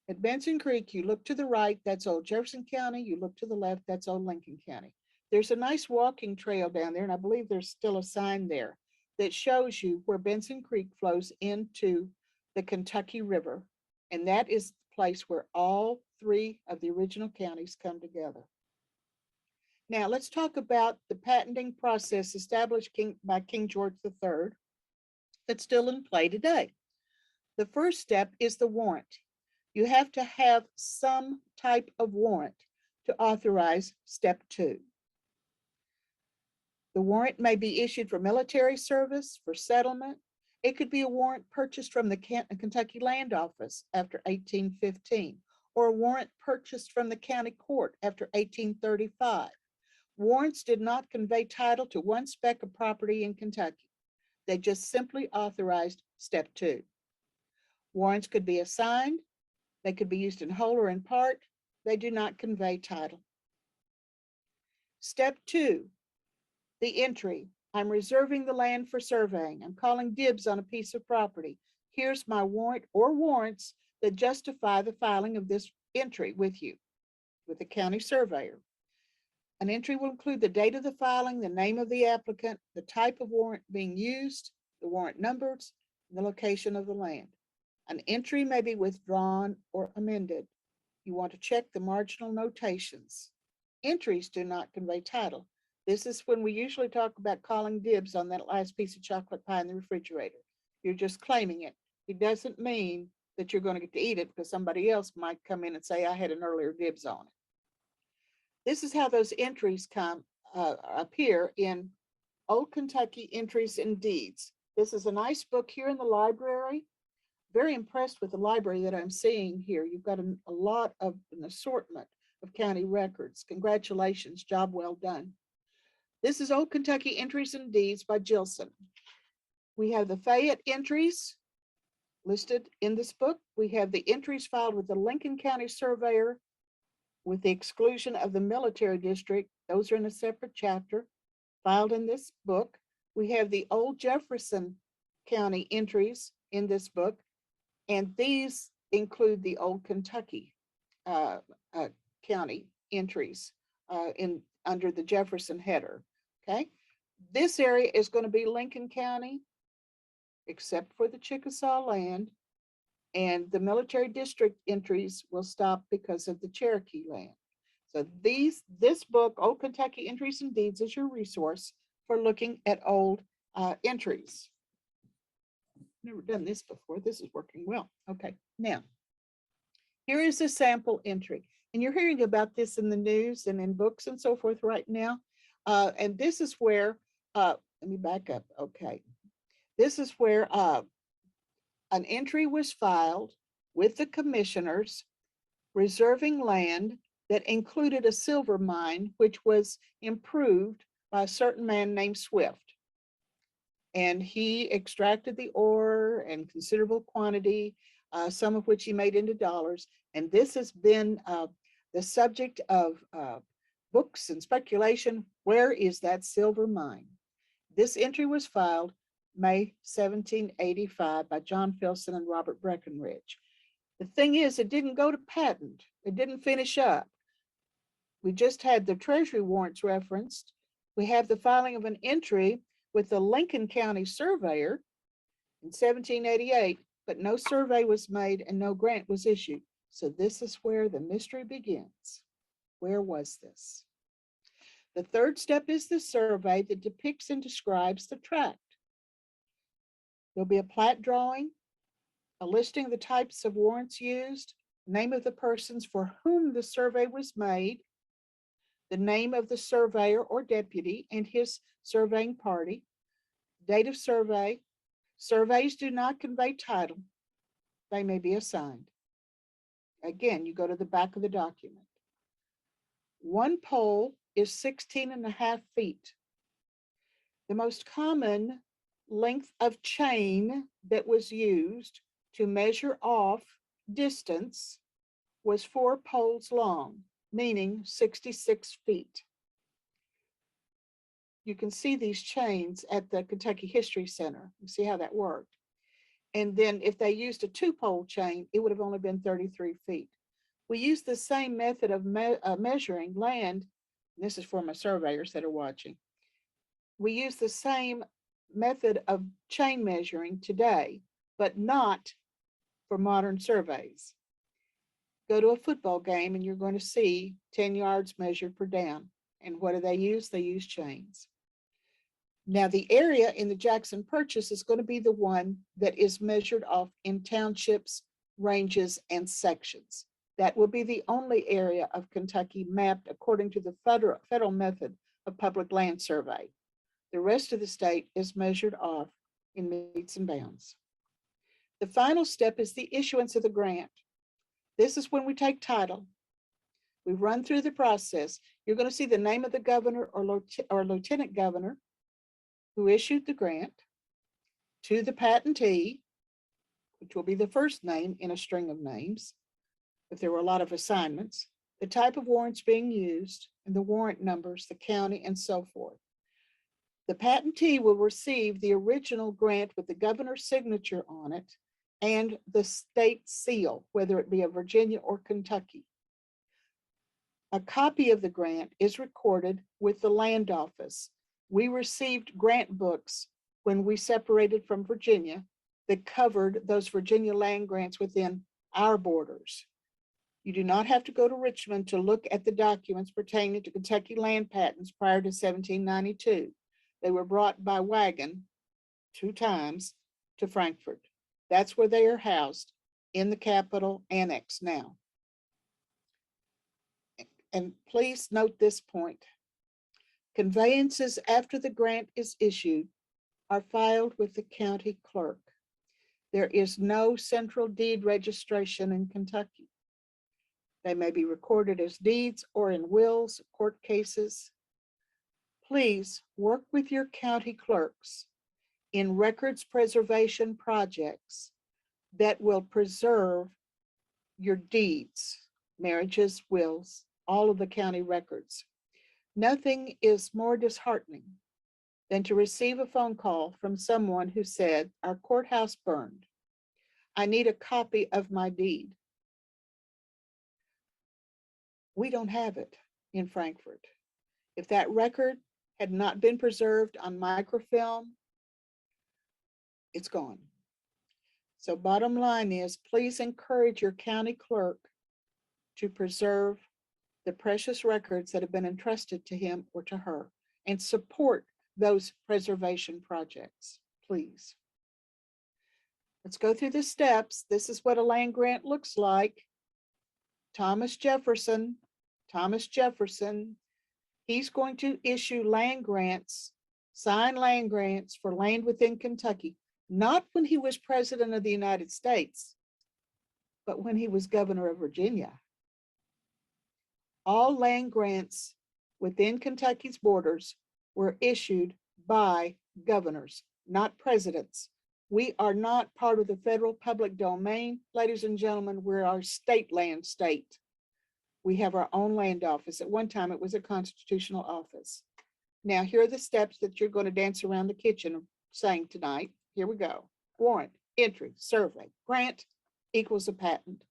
At Benson Creek, you look to the right, that's Old Jefferson County. You look to the left, that's Old Lincoln County. There's a nice walking trail down there, and I believe there's still a sign there that shows you where Benson Creek flows into the Kentucky River. And that is the place where all three of the original counties come together. Now, let's talk about the patenting process established by King George III that's still in play today. The first step is the warrant. You have to have some type of warrant to authorize step 2. The warrant may be issued for military service, for settlement. It could be a warrant purchased from the Kentucky Land Office after 1815, or a warrant purchased from the county court after 1835. Warrants did not convey title to one speck of property in Kentucky. They just simply authorized step 2. Warrants could be assigned. They could be used in whole or in part. They do not convey title. Step 2, the entry. I'm reserving the land for surveying. I'm calling dibs on a piece of property. Here's my warrant or warrants that justify the filing of this entry with you, with the county surveyor. An entry will include the date of the filing, the name of the applicant, the type of warrant being used, the warrant numbers, and the location of the land. An entry may be withdrawn or amended. You want to check the marginal notations. Entries do not convey title. This is when we usually talk about calling dibs on that last piece of chocolate pie in the refrigerator. You're just claiming it. It doesn't mean that you're going to get to eat it, because somebody else might come in and say, I had an earlier dibs on it. This is how those entries appear in Old Kentucky Entries and Deeds. This is a nice book here in the library. Very impressed with the library that I'm seeing here. You've got a lot of an assortment of county records. Congratulations, job well done. This is Old Kentucky Entries and Deeds by Gilson. We have the Fayette entries listed in this book. We have the entries filed with the Lincoln County Surveyor with the exclusion of the military district. Those are in a separate chapter filed in this book. We have the Old Jefferson County entries in this book, and these include the Old Kentucky County entries under the Jefferson header. Okay, this area is going to be Lincoln County, except for the Chickasaw land. and the military district entries will stop because of the Cherokee land. So this book, Old Kentucky Entries and Deeds, is your resource for looking at old entries. Never done this before. This is working well. Okay, now, here is a sample entry. And you're hearing about this in the news and in books and so forth right now. And this is where, let me back up. Okay. This is where an entry was filed with the commissioners reserving land that included a silver mine, which was improved by a certain man named Swift. And he extracted the ore in considerable quantity, some of which he made into dollars. And this has been the subject of books and speculation. Where is that silver mine? This entry was filed May 1785 by John Filson and Robert Breckinridge. The thing is, it didn't go to patent. It didn't finish up. We just had the Treasury Warrants referenced. We have the filing of an entry with the Lincoln County surveyor in 1788, but no survey was made and no grant was issued. So this is where the mystery begins. Where was this? The third step is the survey that depicts and describes the tract. There'll be a plat drawing, a listing of the types of warrants used, name of the persons for whom the survey was made, the name of the surveyor or deputy and his surveying party, date of survey. Surveys do not convey title. They may be assigned. Again, you go to the back of the document. One pole is 16.5 feet. The most common length of chain that was used to measure off distance was 4 poles long, meaning 66 feet. You can see these chains at the Kentucky History Center. You see how that worked. And then if they used a 2-pole chain, it would have only been 33 feet. We use the same method of measuring land. This is for my surveyors that are watching. We use the same method of chain measuring today, but not for modern surveys. Go to a football game and you're going to see 10 yards measured per down. And what do they use? They use chains. Now the area in the Jackson Purchase is going to be the one that is measured off in townships, ranges, and sections. That will be the only area of Kentucky mapped according to the federal method of public land survey. The rest of the state is measured off in meets and bounds. The final step is the issuance of the grant. This is when we take title. We run through the process. You're going to see the name of the governor or lieutenant governor who issued the grant to the patentee, which will be the first name in a string of names, if there were a lot of assignments, the type of warrants being used, and the warrant numbers, the county, and so forth. The patentee will receive the original grant with the governor's signature on it and the state seal, whether it be of Virginia or Kentucky. A copy of the grant is recorded with the land office. We received grant books when we separated from Virginia that covered those Virginia land grants within our borders. You do not have to go to Richmond to look at the documents pertaining to Kentucky land patents prior to 1792. They were brought by wagon 2 times to Frankfort. That's where they are housed in the Capitol Annex now. And please note this point. Conveyances after the grant is issued are filed with the county clerk. There is no central deed registration in Kentucky. They may be recorded as deeds or in wills, court cases. Please work with your county clerks in records preservation projects that will preserve your deeds, marriages, wills, all of the county records. Nothing is more disheartening than to receive a phone call from someone who said, "Our courthouse burned. I need a copy of my deed." We don't have it in Frankfort. If that record had not been preserved on microfilm, it's gone. So bottom line is, please encourage your county clerk to preserve the precious records that have been entrusted to him or to her and support those preservation projects, please. Let's go through the steps. This is what a land grant looks like. Thomas Jefferson, he's going to issue land grants, sign land grants for land within Kentucky, not when he was president of the United States, but when he was governor of Virginia. All land grants within Kentucky's borders were issued by governors, not presidents. We are not part of the federal public domain, ladies and gentlemen. We're our state land state. We have our own land office. At one time, it was a constitutional office. Now, here are the steps that you're going to dance around the kitchen saying tonight. Here we go. Warrant, entry, survey, grant equals a patent.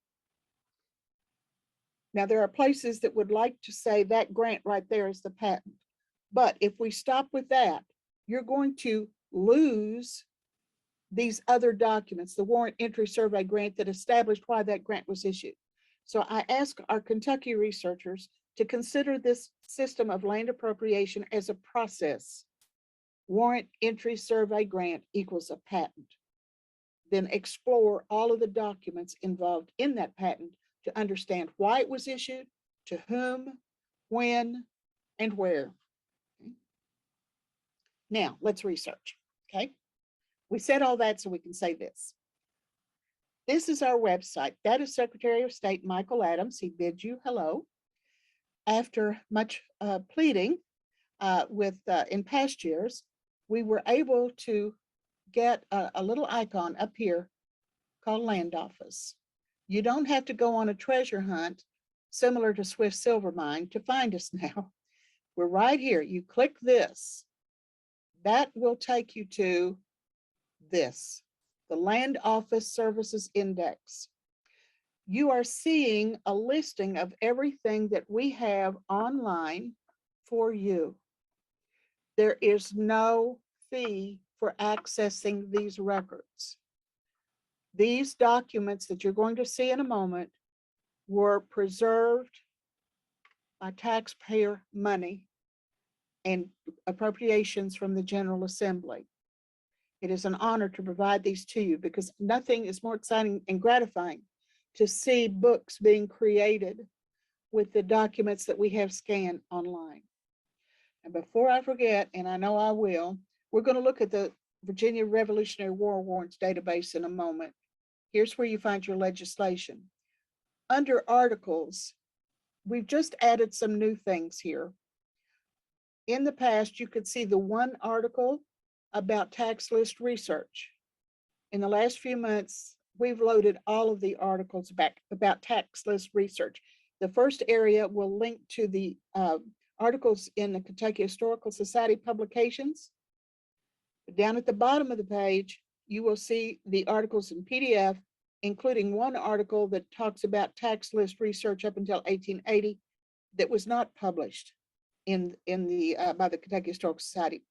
Now, there are places that would like to say that grant right there is the patent. But if we stop with that, you're going to lose these other documents, the warrant, entry, survey, grant that established why that grant was issued. So I ask our Kentucky researchers to consider this system of land appropriation as a process. Warrant, entry, survey, grant equals a patent. Then explore all of the documents involved in that patent to understand why it was issued, to whom, when, and where. Okay. Now, let's research, okay? We said all that so we can say this. This is our website. That is Secretary of State Michael Adams. He bids you hello. After much pleading in past years, we were able to get a little icon up here called Land Office. You don't have to go on a treasure hunt similar to Swift Silver Mine to find us now. We're right here. You click this. That will take you to this, the Land Office Services Index. You are seeing a listing of everything that we have online for you. There is no fee for accessing these records. These documents that you're going to see in a moment were preserved by taxpayer money and appropriations from the General Assembly. It is an honor to provide these to you because nothing is more exciting and gratifying to see books being created with the documents that we have scanned online. And before I forget, and I know I will, we're going to look at the Virginia Revolutionary War Warrants database in a moment. Here's where you find your legislation. Under articles, we've just added some new things here. In the past, you could see the one article about tax list research. In the last few months, we've loaded all of the articles back about tax list research. The first area will link to the articles in the Kentucky Historical Society publications. Down at the bottom of the page, you will see the articles in PDF, including one article that talks about tax list research up until 1880 that was not published by the Kentucky Historical Society.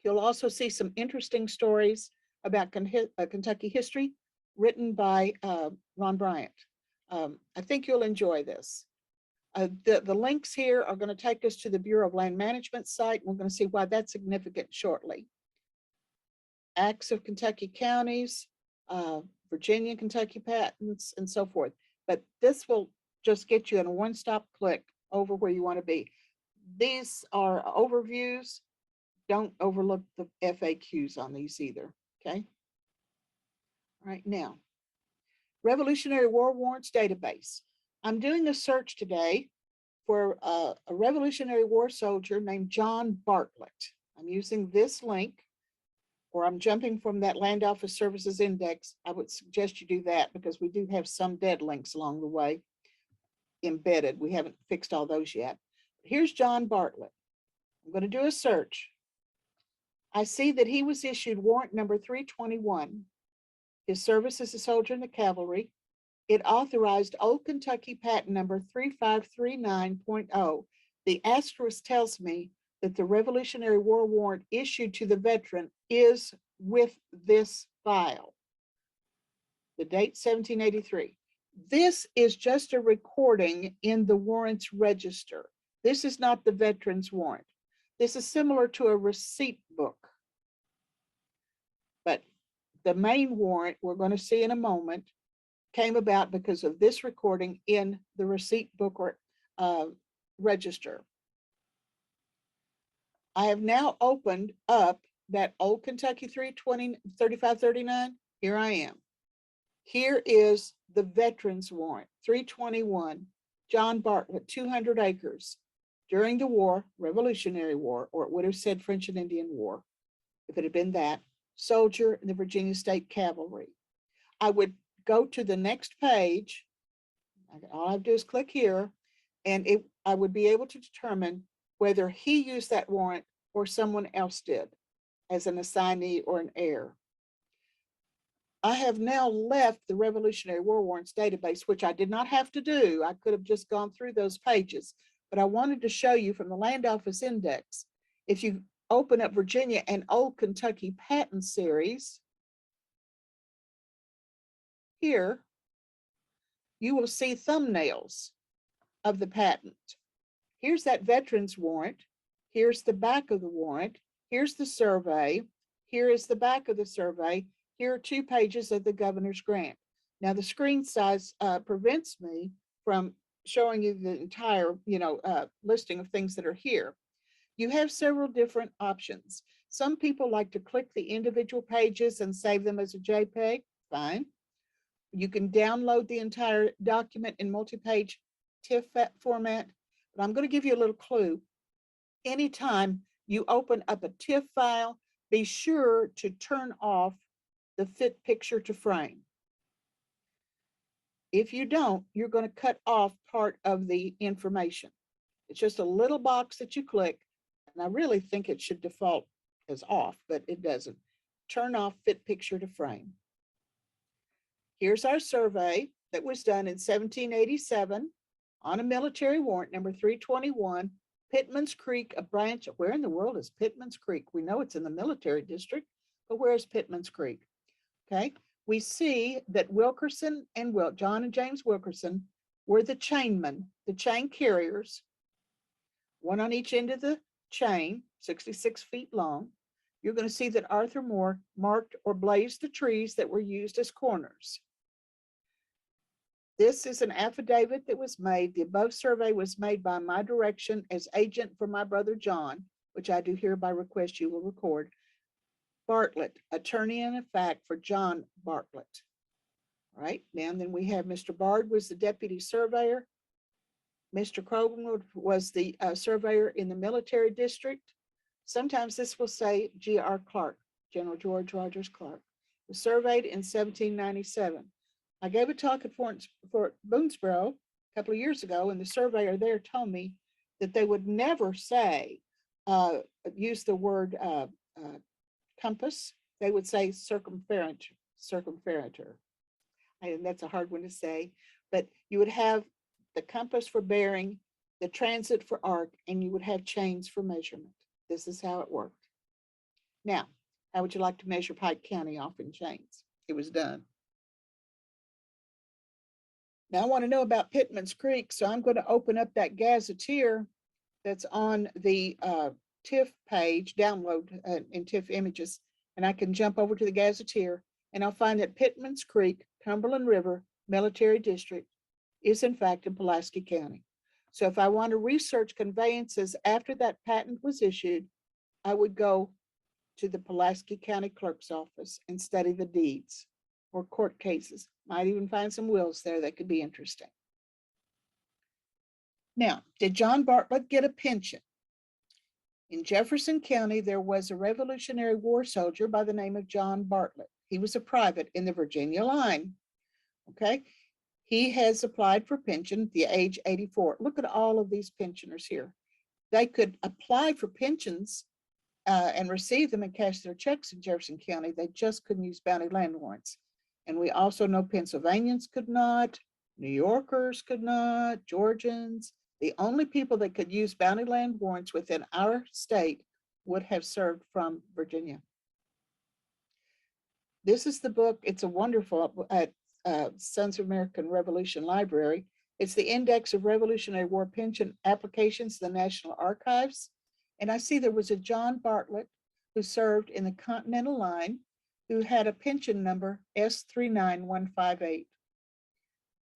You'll also see some interesting stories about Kentucky history written by Ron Bryant. I think you'll enjoy this. The links here are going to take us to the Bureau of Land Management site. We're going to see why that's significant shortly. Acts of Kentucky counties, Virginia, Kentucky patents, and so forth. But this will just get you in a one-stop click over where you want to be. These are overviews. Don't overlook the FAQs on these either, okay? All right, now, Revolutionary War Warrants database. I'm doing a search today for a Revolutionary War soldier named John Bartlett. I'm using this link, or I'm jumping from that Land Office Services Index. I would suggest you do that because we do have some dead links along the way embedded. We haven't fixed all those yet. Here's John Bartlett. I'm going to do a search. I see that he was issued warrant number 321. His service as a soldier in the cavalry. It authorized Old Kentucky patent number 3539.0. The asterisk tells me that the Revolutionary War warrant issued to the veteran is with this file. The date 1783. This is just a recording in the warrants register. This is not the veterans warrant. This is similar to a receipt book. But the main warrant, we're going to see in a moment, came about because of this recording in the receipt book or register. I have now opened up that old Kentucky 3539. Here I am. Here is the veterans warrant, 321, John Bartlett, 200 acres. During the war, Revolutionary War, or it would have said French and Indian War, if it had been that, soldier in the Virginia State Cavalry. I would go to the next page. All I have to do is click here, and I would be able to determine whether he used that warrant or someone else did as an assignee or an heir. I have now left the Revolutionary War Warrants database, which I did not have to do. I could have just gone through those pages, but I wanted to show you from the Land Office Index. If you open up Virginia and Old Kentucky Patent Series, here, you will see thumbnails of the patent. Here's that veterans warrant. Here's the back of the warrant. Here's the survey. Here is the back of the survey. Here are 2 pages of the governor's grant. Now the screen size prevents me from showing you the entire, listing of things that are here. You have several different options. Some people like to click the individual pages and save them as a JPEG. Fine. You can download the entire document in multi-page TIFF format, but I'm going to give you a little clue. Anytime you open up a TIFF file, be sure to turn off the fit picture to frame. If you don't, you're going to cut off part of the information. It's just a little box that you click, and I really think it should default as off, but it doesn't. Turn off fit picture to frame. Here's our survey that was done in 1787 on a military warrant number 321, Pittmans Creek, a branch. Where in the world is Pittmans Creek? We know it's in the military district, but where is Pittmans Creek? Okay, we see that Wilkerson and John and James Wilkerson were the chainmen, the chain carriers, one on each end of the chain, 66 feet long. You're going to see that Arthur Moore marked or blazed the trees that were used as corners. This is an affidavit that was made. The above survey was made by my direction as agent for my brother John, which I do hereby request you will record. Bartlett, attorney in effect for John Bartlett. All right, now then we have Mr. Bard was the deputy surveyor. Mr. Crowell was the surveyor in the military district. Sometimes this will say G.R. Clark, General George Rogers Clark, was surveyed in 1797. I gave a talk at Fort Boonesboro a couple of years ago, and the surveyor there told me that they would never say, use the word compass. They would say circumferenter. And that's a hard one to say, but you would have the compass for bearing, the transit for arc, and you would have chains for measurement. This is how it worked. Now, how would you like to measure Pike County off in chains? It was done. Now I want to know about Pittmans Creek, so I'm going to open up that gazetteer that's on the TIFF page, download in TIFF images, and I can jump over to the gazetteer, and I'll find that Pittmans Creek, Cumberland River, Military District, is in fact in Pulaski County. So if I want to research conveyances after that patent was issued, I would go to the Pulaski County Clerk's office and study the deeds or court cases. Might even find some wills there that could be interesting. Now, did John Bartlett get a pension? In Jefferson County, there was a Revolutionary War soldier by the name of John Bartlett. He was a private in the Virginia line. Okay, he has applied for pension at the age 84. Look at all of these pensioners here. They could apply for pensions and receive them and cash their checks in Jefferson County. They just couldn't use bounty land warrants. And we also know Pennsylvanians could not, New Yorkers could not, Georgians. The only people that could use bounty land warrants within our state would have served from Virginia. This is the book. It's a wonderful Sons of American Revolution Library. It's the Index of Revolutionary War Pension Applications, the National Archives. And I see there was a John Bartlett who served in the Continental Line, who had a pension number S39158.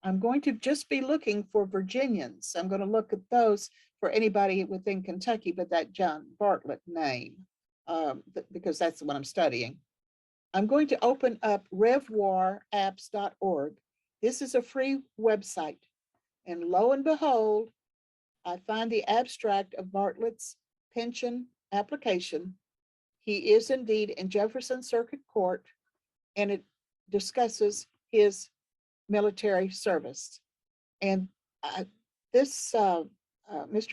I'm going to just be looking for Virginians. I'm going to look at those for anybody within Kentucky, but that John Bartlett name, because that's the one I'm studying. I'm going to open up revoirapps.org. This is a free website. And lo and behold, I find the abstract of Bartlett's pension application. He is indeed in Jefferson Circuit Court, and it discusses his military service. And Mr.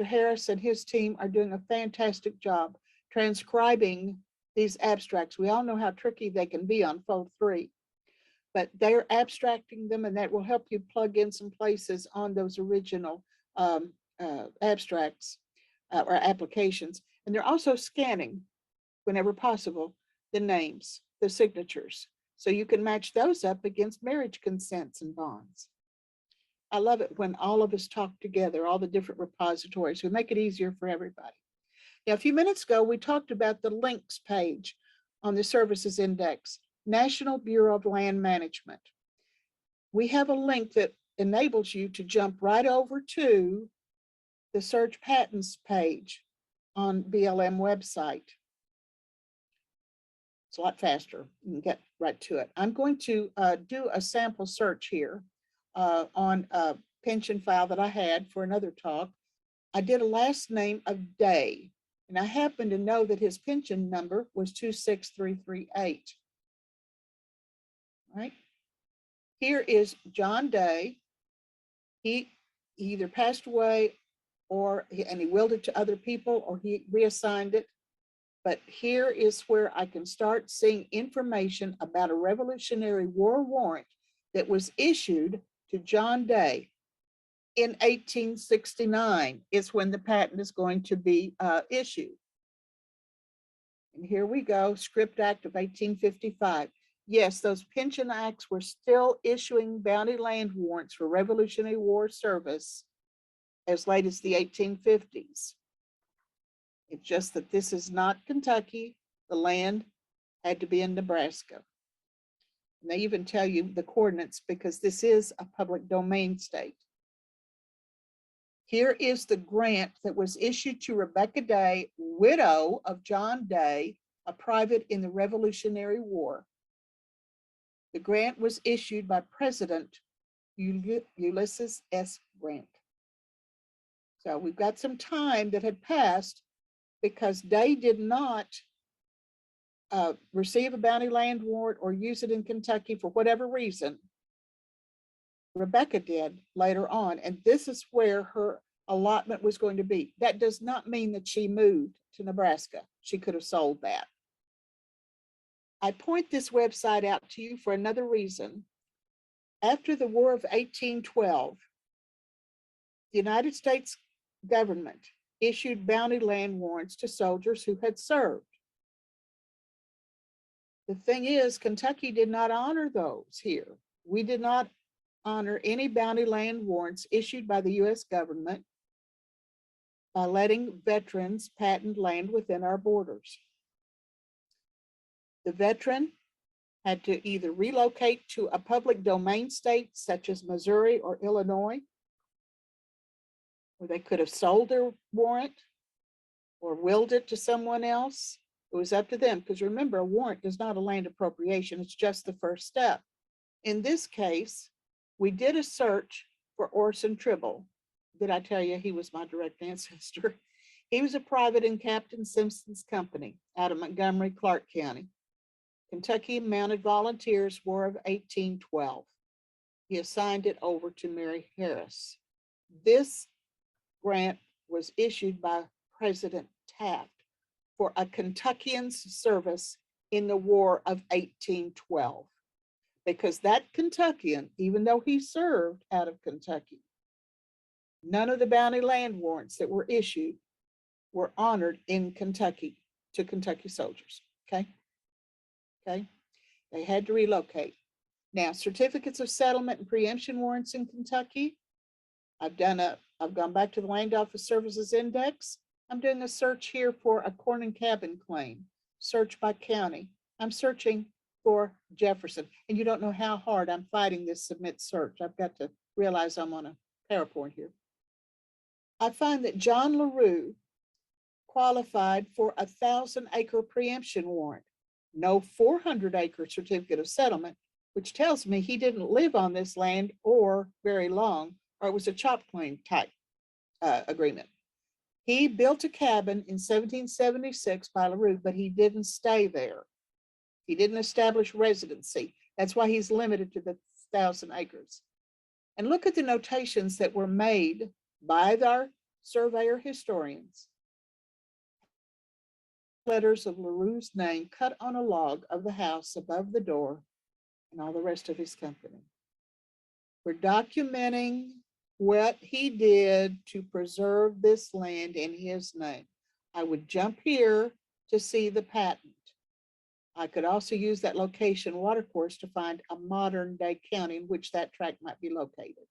Harris and his team are doing a fantastic job transcribing these abstracts. We all know how tricky they can be on Fold 3, but they're abstracting them, and that will help you plug in some places on those original abstracts or applications. And they're also scanning, whenever possible, the names, the signatures, so you can match those up against marriage consents and bonds. I love it when all of us talk together, all the different repositories. We make it easier for everybody. Now, a few minutes ago, we talked about the links page on the Services Index, National Bureau of Land Management. We have a link that enables you to jump right over to the Search Patents page on BLM website. It's a lot faster. You can get right to it. I'm going to do a sample search here on a pension file that I had for another talk. I did a last name of Day, and I happen to know that his pension number was 26338. Right? Here is John Day. He either passed away and he willed it to other people, or he reassigned it. But here is where I can start seeing information about a Revolutionary War warrant that was issued to John Day in 1869 is when the patent is going to be issued. And here we go, Script Act of 1855. Yes, those pension acts were still issuing bounty land warrants for Revolutionary War service as late as the 1850s. It's just that this is not Kentucky. The land had to be in Nebraska. And they even tell you the coordinates because this is a public domain state. Here is the grant that was issued to Rebecca Day, widow of John Day, a private in the Revolutionary War. The grant was issued by President Ulysses S. Grant. So we've got some time that had passed because Day did not receive a bounty land warrant or use it in Kentucky for whatever reason. Rebecca did later on, and this is where her allotment was going to be. That does not mean that she moved to Nebraska. She could have sold that. I point this website out to you for another reason. After the War of 1812, the United States government issued bounty land warrants to soldiers who had served. The thing is, Kentucky did not honor those here. We did not honor any bounty land warrants issued by the U.S. government by letting veterans patent land within our borders. The veteran had to either relocate to a public domain state such as Missouri or Illinois, or they could have sold their warrant or willed it to someone else. It was up to them, because remember, a warrant is not a land appropriation. It's just the first step. In this case, we did a search for Orson Tribble. Did I tell you he was my direct ancestor? He was a private in Captain Simpson's company out of Montgomery, Clark County. Kentucky Mounted Volunteers, War of 1812. He assigned it over to Mary Harris. This grant was issued by President Taft for a Kentuckian's service in the War of 1812. Because that Kentuckian, even though he served out of Kentucky, none of the bounty land warrants that were issued were honored in Kentucky to Kentucky soldiers, okay? Okay, they had to relocate. Now, certificates of settlement and preemption warrants in Kentucky. I've gone back to the Land Office Services Index. I'm doing a search here for a corn and cabin claim, search by county. I'm searching for Jefferson, and you don't know how hard I'm fighting this submit search. I've got to realize I'm on a PowerPoint here. I find that John LaRue qualified for a 1,000-acre preemption warrant, no 400-acre certificate of settlement, which tells me he didn't live on this land or very long, or it was a chop claim type agreement. He built a cabin in 1776 by LaRue, but he didn't stay there. He didn't establish residency. That's why he's limited to the 1,000 acres. And look at the notations that were made by our surveyor historians. Letters of LaRue's name cut on a log of the house above the door and all the rest of his company. We're documenting what he did to preserve this land in his name. I would jump here to see the patent. I could also use that location watercourse to find a modern day county in which that tract might be located.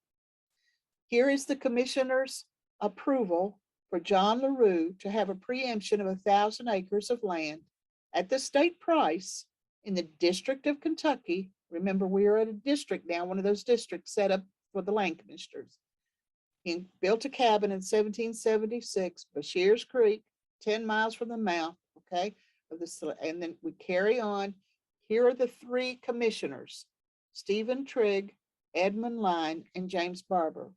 Here is the commissioner's approval for John LaRue to have a preemption of 1,000 acres of land at the state price in the District of Kentucky. Remember, we are at a district now, one of those districts set up for the land commissioners. He built a cabin in 1776, Bashir's Creek, 10 miles from the mouth, okay? And then we carry on. Here are the three commissioners, Stephen Trigg, Edmund Line, and James Barber.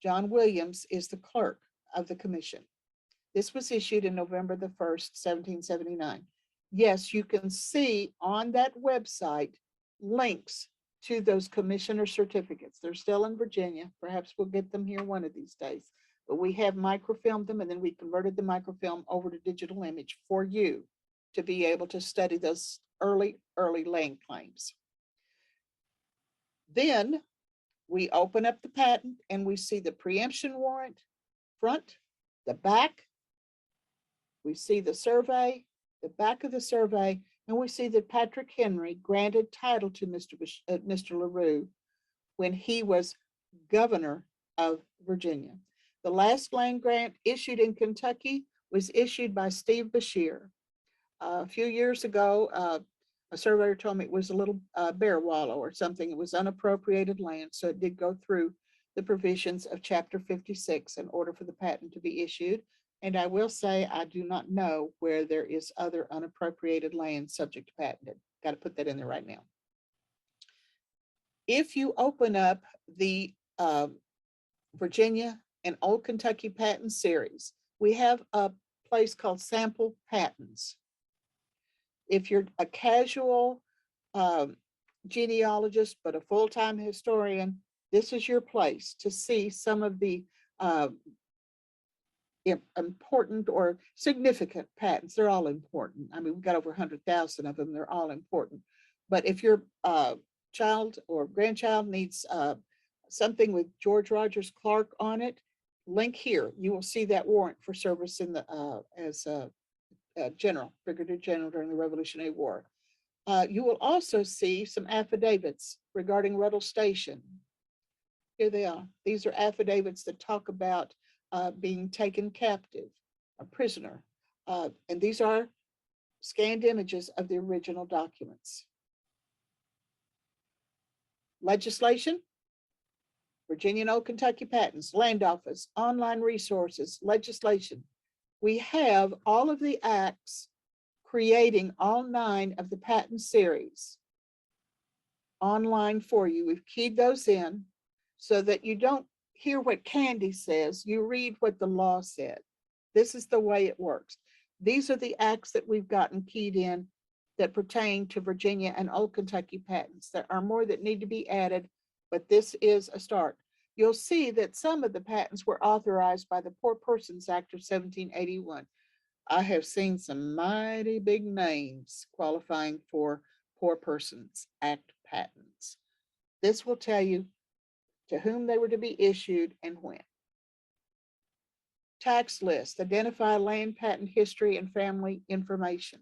John Williams is the clerk of the commission. This was issued in November the 1st, 1779. Yes, you can see on that website links to those commissioner certificates. They're still in Virginia. Perhaps we'll get them here one of these days. But we have microfilmed them, and then we converted the microfilm over to digital image for you to be able to study those early land claims. Then we open up the patent and we see the preemption warrant front, the back. We see the survey, the back of the survey, and we see that Patrick Henry granted title to Mr. LaRue when he was governor of Virginia. The last land grant issued in Kentucky was issued by Steve Bashir. A few years ago, a surveyor told me it was a little bear wallow or something. It was unappropriated land, so it did go through the provisions of Chapter 56 in order for the patent to be issued. And I will say, I do not know where there is other unappropriated land subject to patented. Got to put that in there right now. If you open up the Virginia and Old Kentucky patent series, we have a place called Sample Patents. If you're a casual genealogist, but a full-time historian, this is your place to see some of the important or significant patents. They're all important. I mean, we've got over 100,000 of them. They're all important. But if your child or grandchild needs something with George Rogers Clark on it, link here. You will see that warrant for service in the as a general, brigadier general during the Revolutionary War. You will also see some affidavits regarding Ruddle Station. Here they are. These are affidavits that talk about being taken captive, a prisoner. And these are scanned images of the original documents. Legislation, Virginia and Old Kentucky patents, Land Office, online resources, legislation. We have all of the acts creating all 9 of the patent series online for you. We've keyed those in so that you don't hear what Kandie says, you read what the law said. This is the way it works. These are the acts that we've gotten keyed in that pertain to Virginia and Old Kentucky patents. There are more that need to be added, but this is a start. You'll see that some of the patents were authorized by the Poor Persons Act of 1781. I have seen some mighty big names qualifying for Poor Persons Act patents. This will tell you to whom they were to be issued and when. Tax list, identify land patent history and family information.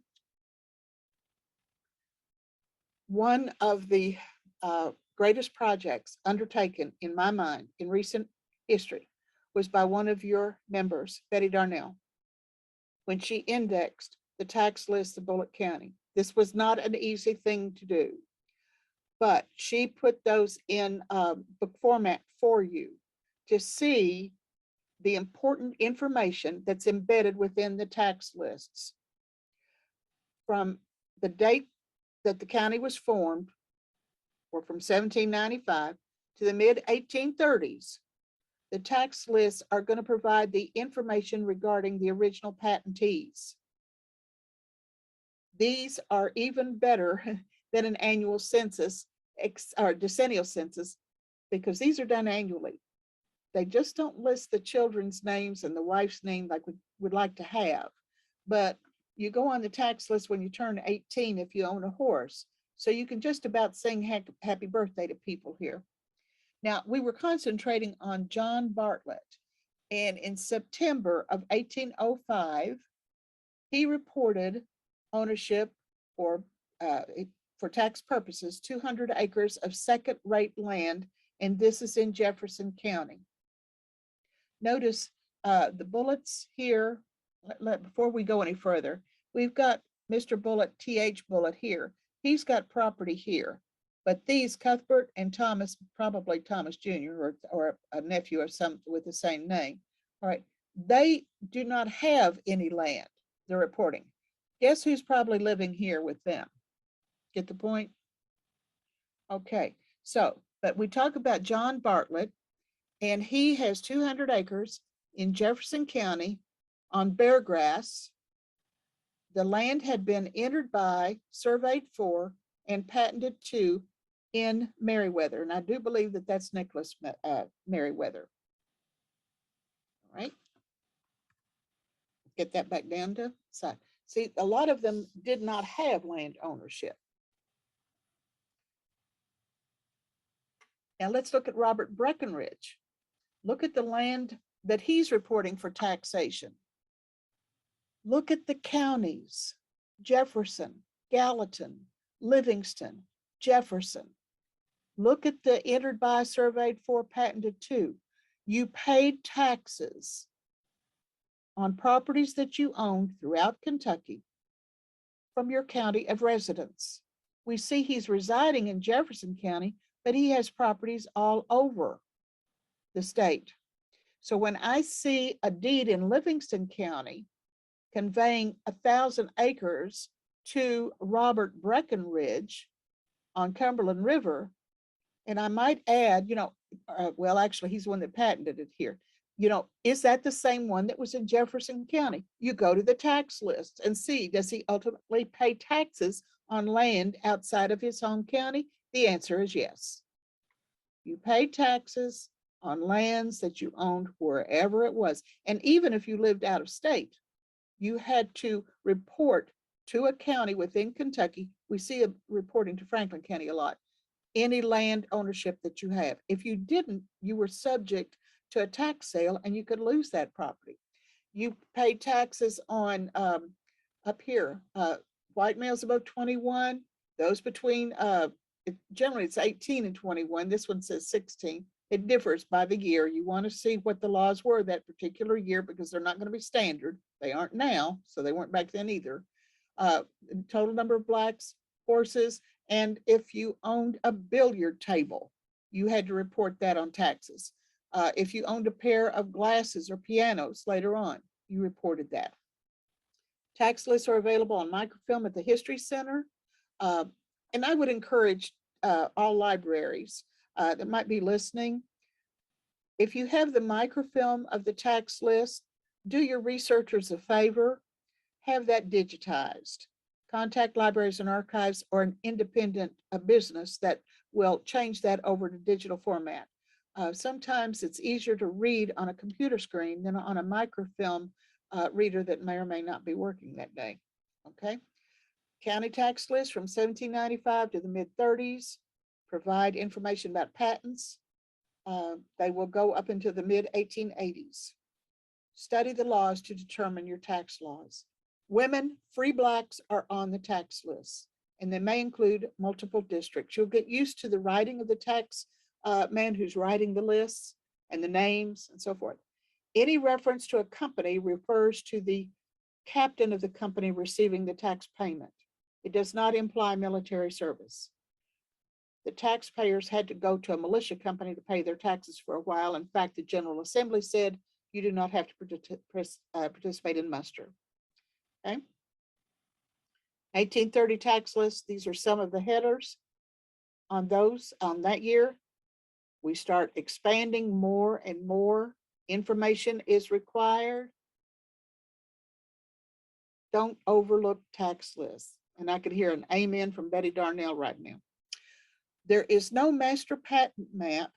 One of the greatest projects undertaken, in my mind, in recent history was by one of your members, Betty Darnell, when she indexed the tax list of Bullitt County. This was not an easy thing to do, but she put those in book format for you to see the important information that's embedded within the tax lists. From the date that the county was formed, or from 1795 to the mid 1830s, the tax lists are going to provide the information regarding the original patentees. These are even better than an annual census or decennial census, because these are done annually. They just don't list the children's names and the wife's name like we would like to have. But you go on the tax list when you turn 18 if you own a horse. So you can just about sing happy birthday to people here. Now, we were concentrating on John Bartlett, and in September of 1805, he reported ownership for tax purposes, 200 acres of second-rate land, and this is in Jefferson County. Notice the bullets here. Before we go any further, we've got Mr. Bullitt, T.H. Bullitt here. He's got property here, but these Cuthbert and Thomas, probably Thomas Jr. or a nephew of some with the same name. All right, they do not have any land. They're reporting. Guess who's probably living here with them? Get the point? Okay, so, but we talk about John Bartlett, and he has 200 acres in Jefferson County on bare grass. The land had been entered by, surveyed for, and patented to in Meriwether. And I do believe that that's Nicholas Meriwether. All right. Get that back down to side. See, a lot of them did not have land ownership. Now let's look at Robert Breckenridge. Look at the land that he's reporting for taxation. Look at the counties: Jefferson, Gallatin, Livingston, Jefferson. Look at the entered by, surveyed for, patented to. You paid taxes on properties that you owned throughout Kentucky from your county of residence. We see he's residing in Jefferson County, but he has properties all over the state. So when I see a deed in Livingston County conveying 1,000 acres to Robert Breckenridge on Cumberland River, and I might add, well, actually, he's the one that patented it here. Is that the same one that was in Jefferson County? You go to the tax list and see, does he ultimately pay taxes on land outside of his home county? The answer is yes. You pay taxes on lands that you owned wherever it was. And even if you lived out of state, you had to report to a county within Kentucky. We see a reporting to Franklin County a lot. Any land ownership that you have. If you didn't, you were subject to a tax sale and you could lose that property. You pay taxes on up here, white males above 21, those between, generally it's 18 and 21. This one says 16. It differs by the year. You want to see what the laws were that particular year because they're not going to be standard. They aren't now, so they weren't back then either. Total number of blacks, horses, and if you owned a billiard table, you had to report that on taxes. If you owned a pair of glasses or pianos later on, you reported that. Tax lists are available on microfilm at the History Center. And I would encourage all libraries that might be listening, if you have the microfilm of the tax list, do your researchers a favor, have that digitized. Contact libraries and archives or an independent business that will change that over to digital format. Sometimes it's easier to read on a computer screen than on a microfilm reader that may or may not be working that day. Okay. County tax list from 1795 to the mid-30s provide information about patents. They will go up into the mid-1880s. Study the laws to determine your tax laws. Women, free blacks are on the tax list. and they may include multiple districts. You'll get used to the writing of the tax man who's writing the lists and the names and so forth. Any reference to a company refers to the captain of the company receiving the tax payment. It does not imply military service. The taxpayers had to go to a militia company to pay their taxes for a while. In fact, the General Assembly said you do not have to participate in muster. Okay. 1830 tax list. These are some of the headers on those on that year. We start expanding more and more. Information is required. Don't overlook tax lists. And I could hear an amen from Betty Darnell right now. There is no master patent map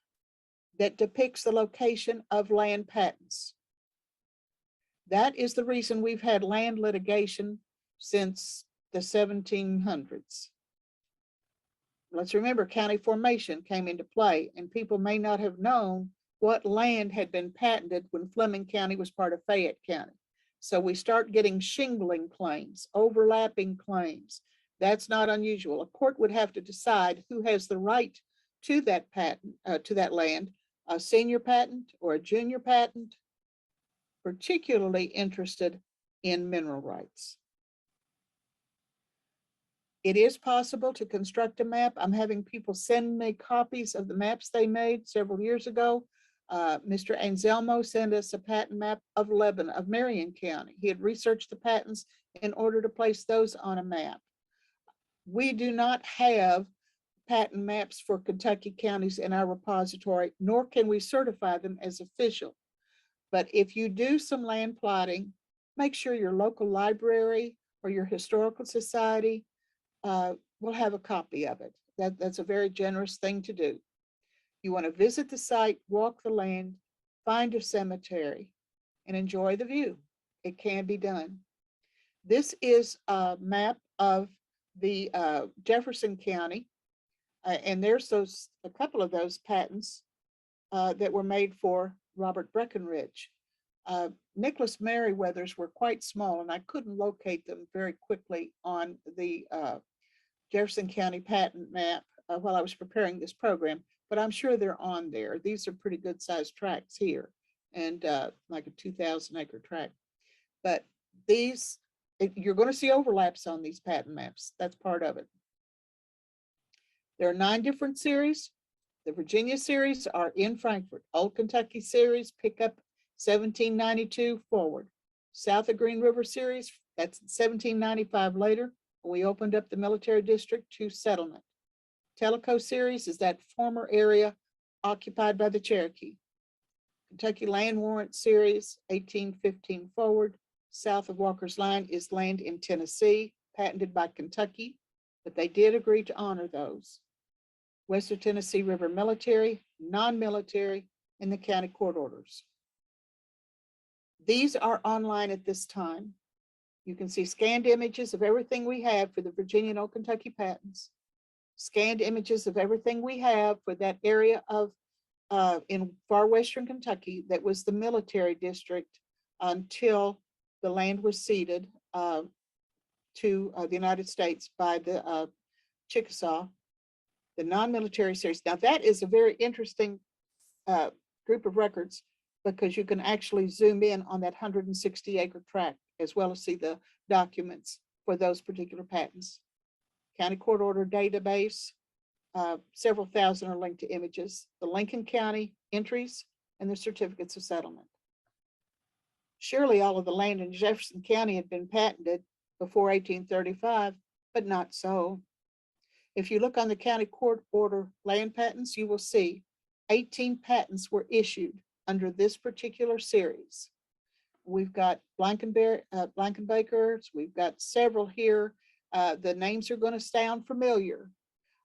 that depicts the location of land patents. That is the reason we've had land litigation since the 1700s. Let's remember county formation came into play, and people may not have known what land had been patented when Fleming County was part of Fayette County. So we start getting shingling claims, overlapping claims. That's not unusual. A court would have to decide who has the right to that patent, to that land, a senior patent or a junior patent, particularly interested in mineral rights. It is possible to construct a map. I'm having people send me copies of the maps they made several years ago. Mr. Anselmo sent us a patent map of Lebanon, of Marion County. He had researched the patents in order to place those on a map. We do not have patent maps for Kentucky counties in our repository, nor can we certify them as official. But if you do some land plotting, make sure your local library or your historical society will have a copy of it. That's a very generous thing to do. You want to visit the site, walk the land, find a cemetery, and enjoy the view. It can be done. This is a map of the Jefferson County, and there's a couple of those patents that were made for Robert Breckinridge. Nicholas Merriweather's were quite small, and I couldn't locate them very quickly on the Jefferson County patent map while I was preparing this program, but I'm sure they're on there. These are pretty good sized tracts here, and like a 2,000 acre tract. But these, you're going to see overlaps on these patent maps. That's part of it. There are 9 different series. The Virginia series are in Frankfort. Old Kentucky series pick up 1792 forward. South of Green River series, that's 1795 later. We opened up the military district to settlement. Tellico series is that former area occupied by the Cherokee. Kentucky Land Warrant series, 1815 forward. South of Walker's Line is land in Tennessee, patented by Kentucky, but they did agree to honor those. Western Tennessee River military, non-military, and the county court orders. These are online at this time. You can see scanned images of everything we have for the Virginia and Old Kentucky patents, scanned images of everything we have for that area of in far western Kentucky that was the military district until the land was ceded to the United States by the Chickasaw, the non-military series. Now that is a very interesting group of records because you can actually zoom in on that 160 acre tract as well as see the documents for those particular patents. County court order database, several thousand are linked to images, the Lincoln County entries, and the certificates of settlement. Surely all of the land in Jefferson County had been patented before 1835, but not so. If you look on the county court order land patents, you will see 18 patents were issued under this particular series. We've got Blankenbaker's, we've got several here. The names are going to sound familiar,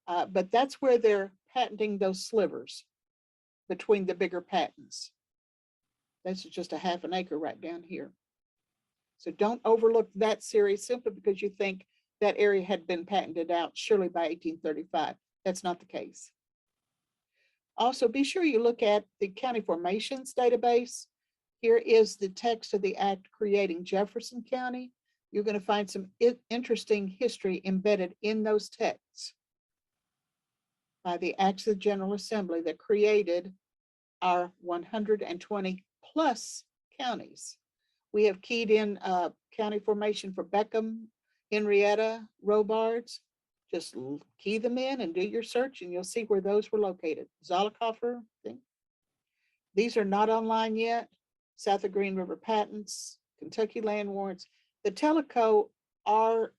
but that's where they're patenting those slivers between the bigger patents. That's just a half an acre right down here. So don't overlook that series simply because you think that area had been patented out surely by 1835. That's not the case. Also, be sure you look at the county formations database. Here is the text of the act creating Jefferson County. you're going to find some interesting history embedded in those texts by the acts of the General Assembly that created our 120 plus counties. We have keyed in county formation for Beckham, Henrietta, Robards. Just key them in and do your search and you'll see where those were located. Zollicoffer thing. These are not online yet. South of Green River patents, Kentucky land warrants. The Teleco are,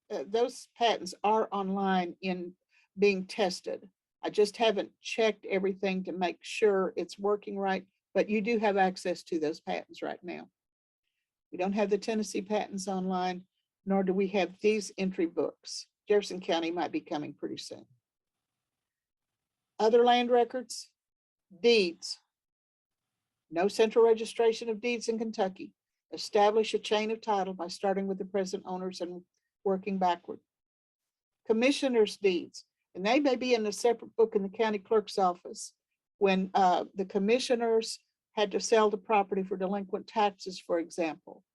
those patents are online in being tested. I just haven't checked everything to make sure it's working right, but you do have access to those patents right now. We don't have the Tennessee patents online, nor do we have these entry books. Jefferson County might be coming pretty soon. Other land records, deeds. No central registration of deeds in Kentucky. Establish a chain of title by starting with the present owners and working backward. Commissioner's deeds, and they may be in a separate book in the county clerk's office when the commissioners had to sell the property for delinquent taxes, for example.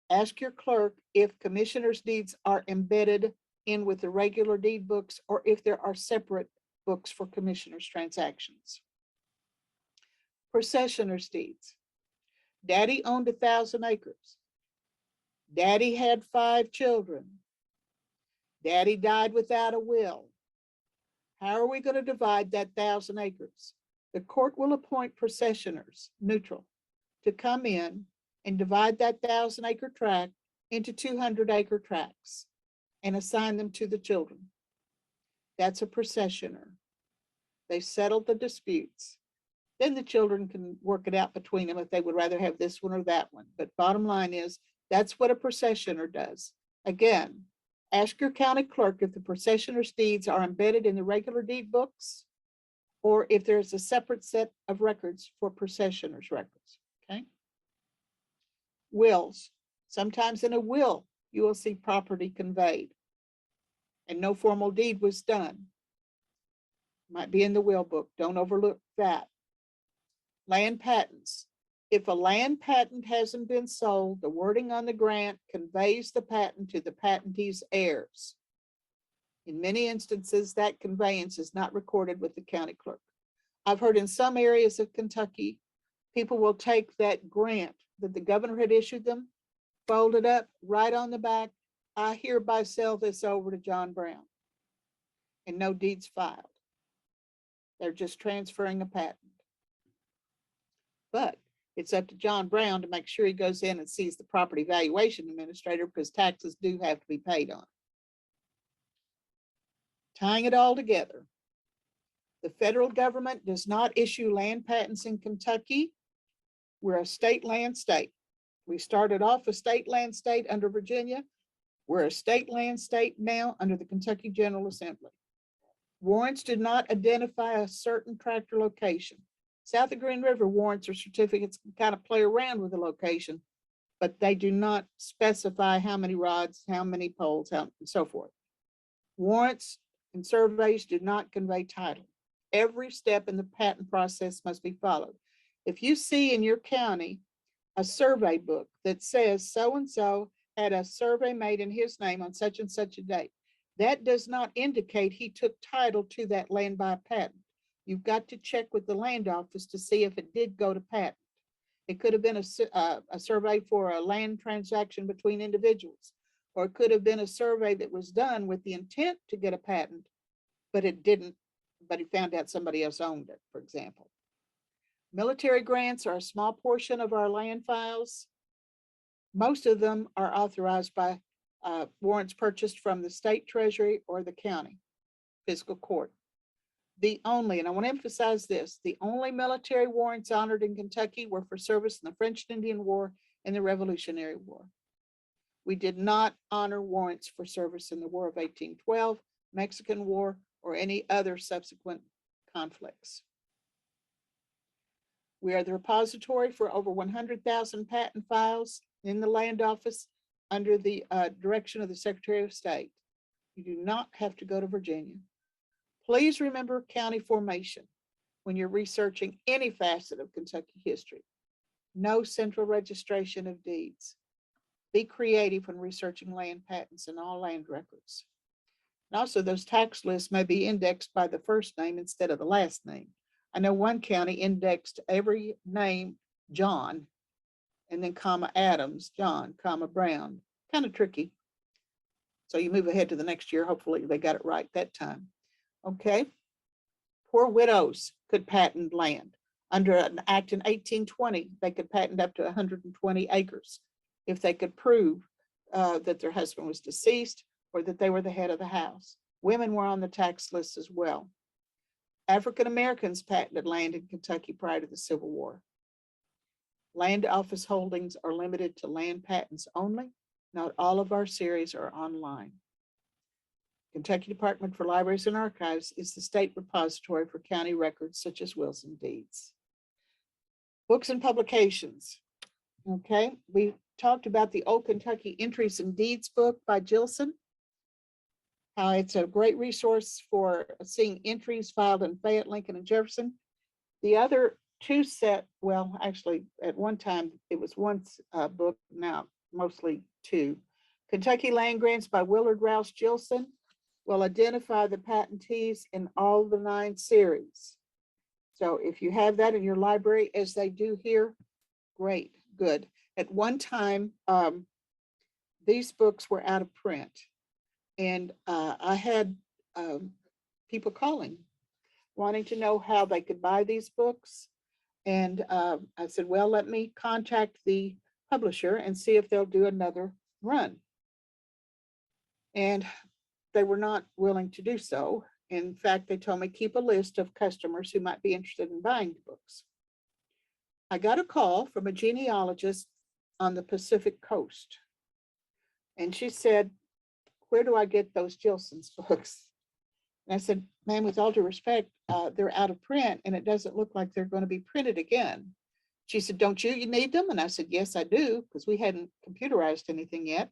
Ask your clerk if commissioner's deeds are embedded in with the regular deed books or if there are separate books for commissioners' transactions. Processioner's deeds. Daddy owned 1,000 acres. Daddy had 5 children. Daddy died without a will. How are we going to divide that 1,000 acres? The court will appoint processioners, neutral, to come in and divide that 1,000-acre tract into 200-acre tracts and assign them to the children. That's a processioner. They settled the disputes. Then the children can work it out between them if they would rather have this one or that one. But bottom line is, that's what a processioner does. Again, ask your county clerk if the processioner's deeds are embedded in the regular deed books or if there's a separate set of records for processioner's records, okay? Wills. Sometimes in a will, you will see property conveyed and no formal deed was done. Might be in the will book. Don't overlook that. Land patents. If a land patent hasn't been sold, the wording on the grant conveys the patent to the patentee's heirs. In many instances, that conveyance is not recorded with the county clerk. I've heard in some areas of Kentucky, people will take that grant that the governor had issued them, fold it up, right on the back, I hereby sell this over to John Brown, and no deeds filed. They're just transferring a patent. But it's up to John Brown to make sure he goes in and sees the property valuation administrator because taxes do have to be paid on it. Tying it all together, the federal government does not issue land patents in Kentucky. We're a state land state. We started off a state land state under Virginia. We're a state land state now under the Kentucky General Assembly. Warrants did not identify a certain tractor location. South of Green River warrants or certificates can kind of play around with the location, but they do not specify how many rods, how many poles, and so forth. Warrants and surveys do not convey title. Every step in the patent process must be followed. If you see in your county a survey book that says so-and-so had a survey made in his name on such and such a date, that does not indicate he took title to that land by patent. You've got to check with the land office to see if it did go to patent. It could have been a survey for a land transaction between individuals, or it could have been a survey that was done with the intent to get a patent, but it didn't, but he found out somebody else owned it, for example. Military grants are a small portion of our land files. Most of them are authorized by warrants purchased from the state treasury or the county fiscal court. The only, and I want to emphasize this, the only military warrants honored in Kentucky were for service in the French and Indian War and the Revolutionary War. We did not honor warrants for service in the War of 1812, Mexican War, or any other subsequent conflicts. We are the repository for over 100,000 patent files in the land office under the direction of the Secretary of State. You do not have to go to Virginia. Please remember county formation when you're researching any facet of Kentucky history. No central registration of deeds. Be creative when researching land patents and all land records. And also, those tax lists may be indexed by the first name instead of the last name. I know one county indexed every name John, and then comma Adams, John, comma Brown. Kind of tricky. So you move ahead to the next year. Hopefully they got it right that time. Okay. Poor widows could patent land. Under an act in 1820, they could patent up to 120 acres if they could prove that their husband was deceased or that they were the head of the house. Women were on the tax list as well. African Americans patented land in Kentucky prior to the Civil War. Land office holdings are limited to land patents only. Not all of our series are online. Kentucky Department for Libraries and Archives is the state repository for county records such as wills and deeds. Books and publications. Okay, we talked about the Old Kentucky Entries and Deeds book by Gilson. How it's a great resource for seeing entries filed in Fayette, Lincoln, and Jefferson. The other two set, well, actually at one time it was one book, now mostly two. Kentucky Land Grants by Willard Rouse Gilson will identify the patentees in all the 9 series. So if you have that in your library, as they do here, great, good. At one time, these books were out of print, and I had people calling, wanting to know how they could buy these books. And I said, well, let me contact the publisher and see if they'll do another run. And they were not willing to do so. In fact, they told me keep a list of customers who might be interested in buying the books. I got a call from a genealogist on the Pacific Coast. And she said, where do I get those Gilson's books? And I said, ma'am, with all due respect, they're out of print and it doesn't look like they're going to be printed again. She said, don't you need them? And I said, yes, I do, because we hadn't computerized anything yet.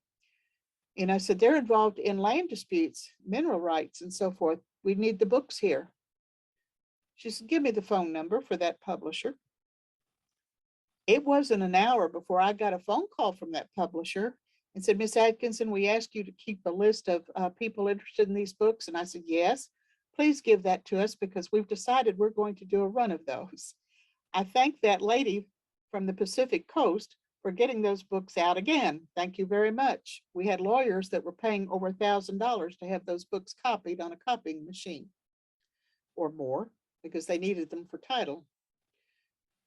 And I said, they're involved in land disputes, mineral rights, and so forth. We need the books here. She said, give me the phone number for that publisher. It wasn't an hour before I got a phone call from that publisher and said, Miss Adkinson, we asked you to keep a list of people interested in these books. And I said, yes, please give that to us because we've decided we're going to do a run of those. I thank that lady from the Pacific Coast for getting those books out again. Thank you very much. We had lawyers that were paying over $1,000 to have those books copied on a copying machine or more because they needed them for title.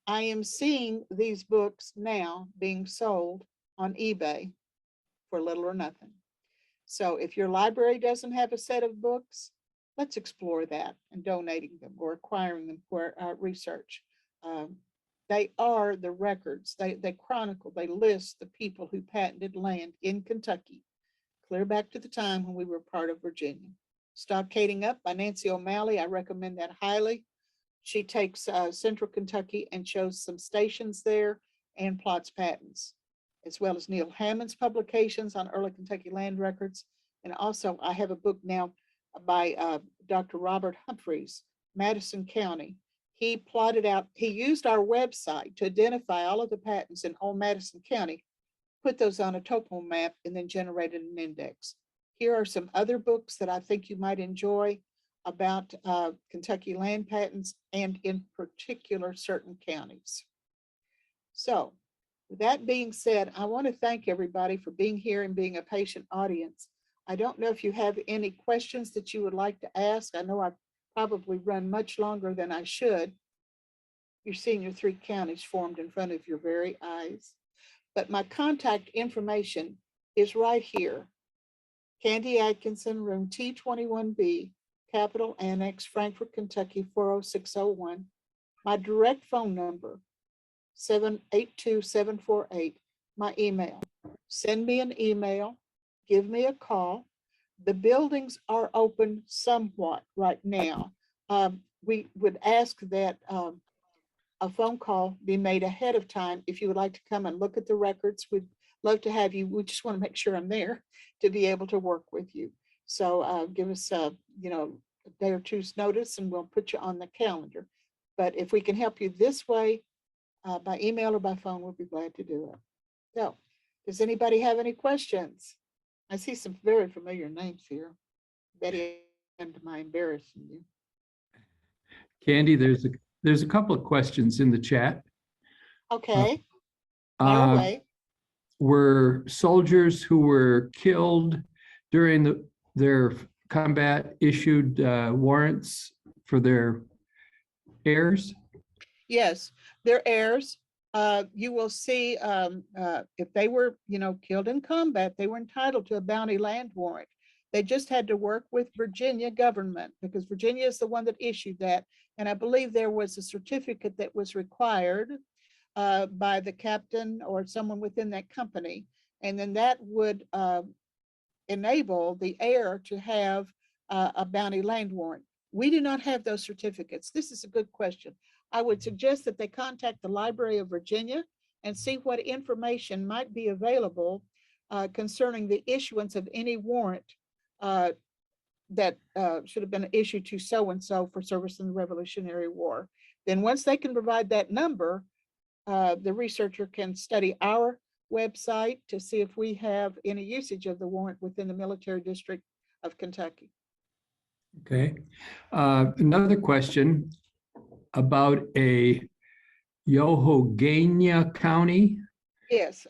I am seeing these books now being sold on eBay for little or nothing. So if your library doesn't have a set of books, let's explore that and donating them or acquiring them for research. They are the records. They chronicle, they list the people who patented land in Kentucky, clear back to the time when we were part of Virginia. Stockading Up by Nancy O'Malley, I recommend that highly. She takes Central Kentucky and shows some stations there and plots patents, as well as Neil Hammond's publications on early Kentucky land records. And also I have a book now by Dr. Robert Humphreys, Madison County. He plotted out, he used our website to identify all of the patents in old Madison County, put those on a topo map, and then generated an index. Here are some other books that I think you might enjoy about Kentucky land patents and in particular certain counties. So with that being said, I want to thank everybody for being here and being a patient audience. I don't know if you have any questions that you would like to ask. I know I've probably run much longer than I should. You're seeing your 3 counties formed in front of your very eyes. But my contact information is right here. Kandie Adkinson, room T21B, Capitol Annex, Frankfort, Kentucky, 40601. My direct phone number, 782-748. My email. Send me an email. Give me a call. The buildings are open somewhat right now. We would ask that a phone call be made ahead of time if you would like to come and look at the records. We'd love to have you. We just want to make sure I'm there to be able to work with you. So give us a day or two's notice and we'll put you on the calendar. But if we can help you this way, by email or by phone, we'll be glad to do it. So Does anybody have any questions? I see some very familiar names here. Betty, am I embarrassing you? Kandie, there's a couple of questions in the chat. Okay, fire Uh, away. Were soldiers who were killed during their combat issued warrants for their heirs? Yes, they're heirs. You will see if they were, killed in combat, they were entitled to a bounty land warrant. They just had to work with Virginia government because Virginia is the one that issued that. And I believe there was a certificate that was required by the captain or someone within that company. And then that would enable the heir to have a bounty land warrant. We do not have those certificates. This is a good question. I would suggest that they contact the Library of Virginia and see what information might be available concerning the issuance of any warrant that should have been issued to so-and-so for service in the Revolutionary War. Then once they can provide that number, the researcher can study our website to see if we have any usage of the warrant within the military district of Kentucky. Okay. Another question about a Yohogania County. Yes.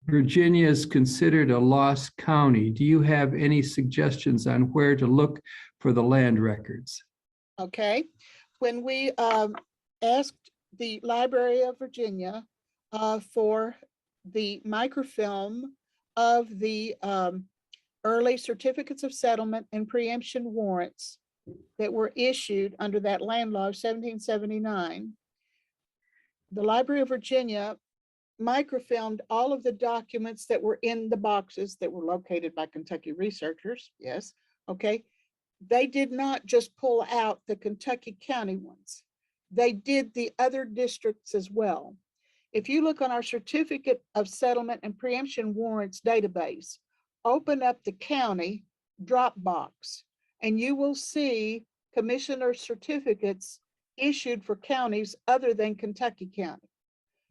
Virginia is considered a lost county. Do you have any suggestions on where to look for the land records? Okay. When we asked the Library of Virginia for the microfilm of the early certificates of settlement and preemption warrants that were issued under that land law of 1779, the Library of Virginia microfilmed all of the documents that were in the boxes that were located by Kentucky researchers. Yes. Okay. They did not just pull out the Kentucky County ones. They did the other districts as well. If you look on our certificate of settlement and preemption warrants database, open up the county drop box, and you will see commissioner certificates issued for counties other than Kentucky County.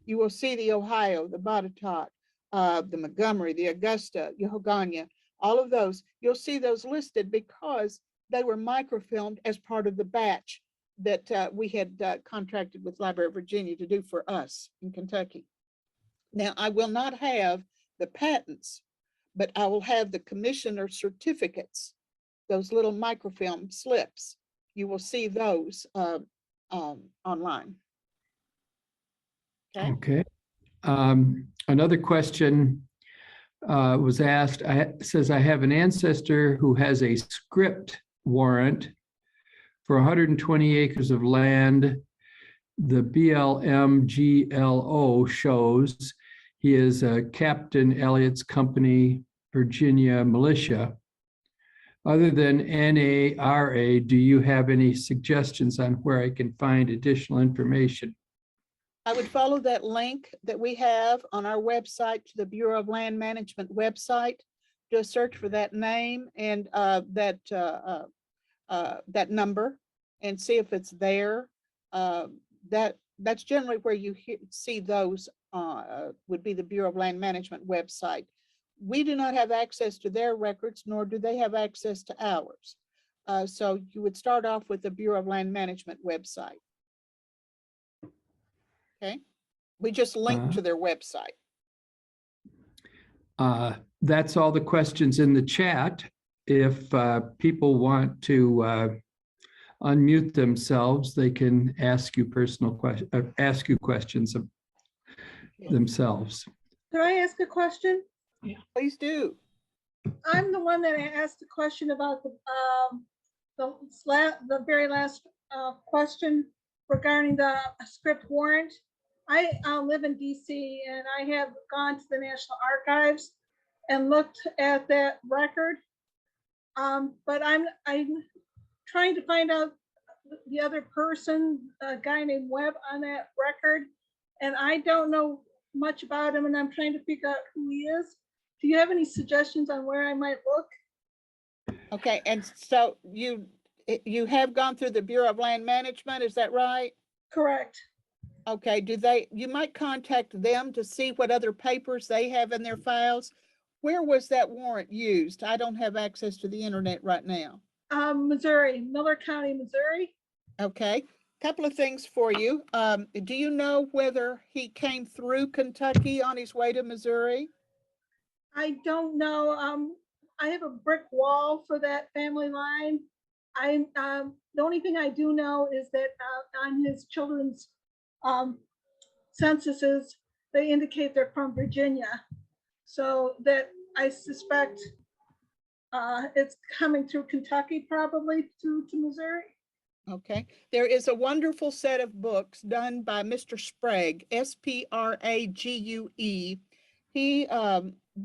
You will see the Ohio, the Botetourt, the Montgomery, the Augusta, Yohogania, all of those. You'll see those listed because they were microfilmed as part of the batch that we had contracted with Library of Virginia to do for us in Kentucky. Now, I will not have the patents, but I will have the commissioner certificates, those little microfilm slips. You will see those online. Okay. Another question was asked. It says, I have an ancestor who has a script warrant for 120 acres of land. The BLMGLO shows he is a Captain Elliott's Company, Virginia militia. Other than NARA, do you have any suggestions on where I can find additional information? I would follow that link that we have on our website to the Bureau of Land Management website. Do a search for that name and that number and see if it's there. That's generally where you see those would be the Bureau of Land Management website. We do not have access to their records, nor do they have access to ours. So you would start off with the Bureau of Land Management website. Okay, we just linked to their website. That's all the questions in the chat. If people want to unmute themselves, they can ask you questions of themselves. Could I ask a question? Please do. I'm the one that asked the question about the very last question regarding the script warrant. I live in DC, and I have gone to the National Archives and looked at that record. But I'm trying to find out the other person, a guy named Webb, on that record, and I don't know much about him, and I'm trying to figure out who he is. Do you have any suggestions on where I might look? Okay, and so you have gone through the Bureau of Land Management, is that right? Correct. Okay, you might contact them to see what other papers they have in their files. Where was that warrant used? I don't have access to the internet right now. Missouri, Miller County, Missouri. Okay, couple of things for you. Do you know whether he came through Kentucky on his way to Missouri? I don't know. I have a brick wall for that family line. The only thing I do know is that on his children's censuses, they indicate they're from Virginia. So that I suspect it's coming through Kentucky, probably to Missouri. Okay, there is a wonderful set of books done by Mr. Sprague, Sprague. He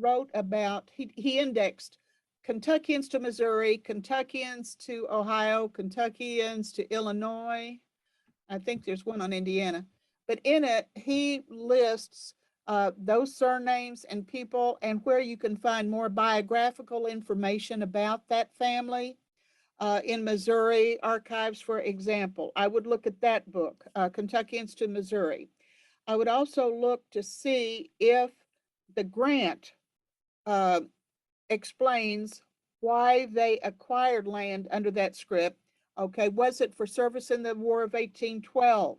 wrote about, he indexed Kentuckians to Missouri, Kentuckians to Ohio, Kentuckians to Illinois. I think there's one on Indiana, but in it, he lists those surnames and people and where you can find more biographical information about that family. In Missouri archives, for example, I would look at that book, Kentuckians to Missouri. I would also look to see if the grant explains why they acquired land under that script. Okay, was it for service in the War of 1812?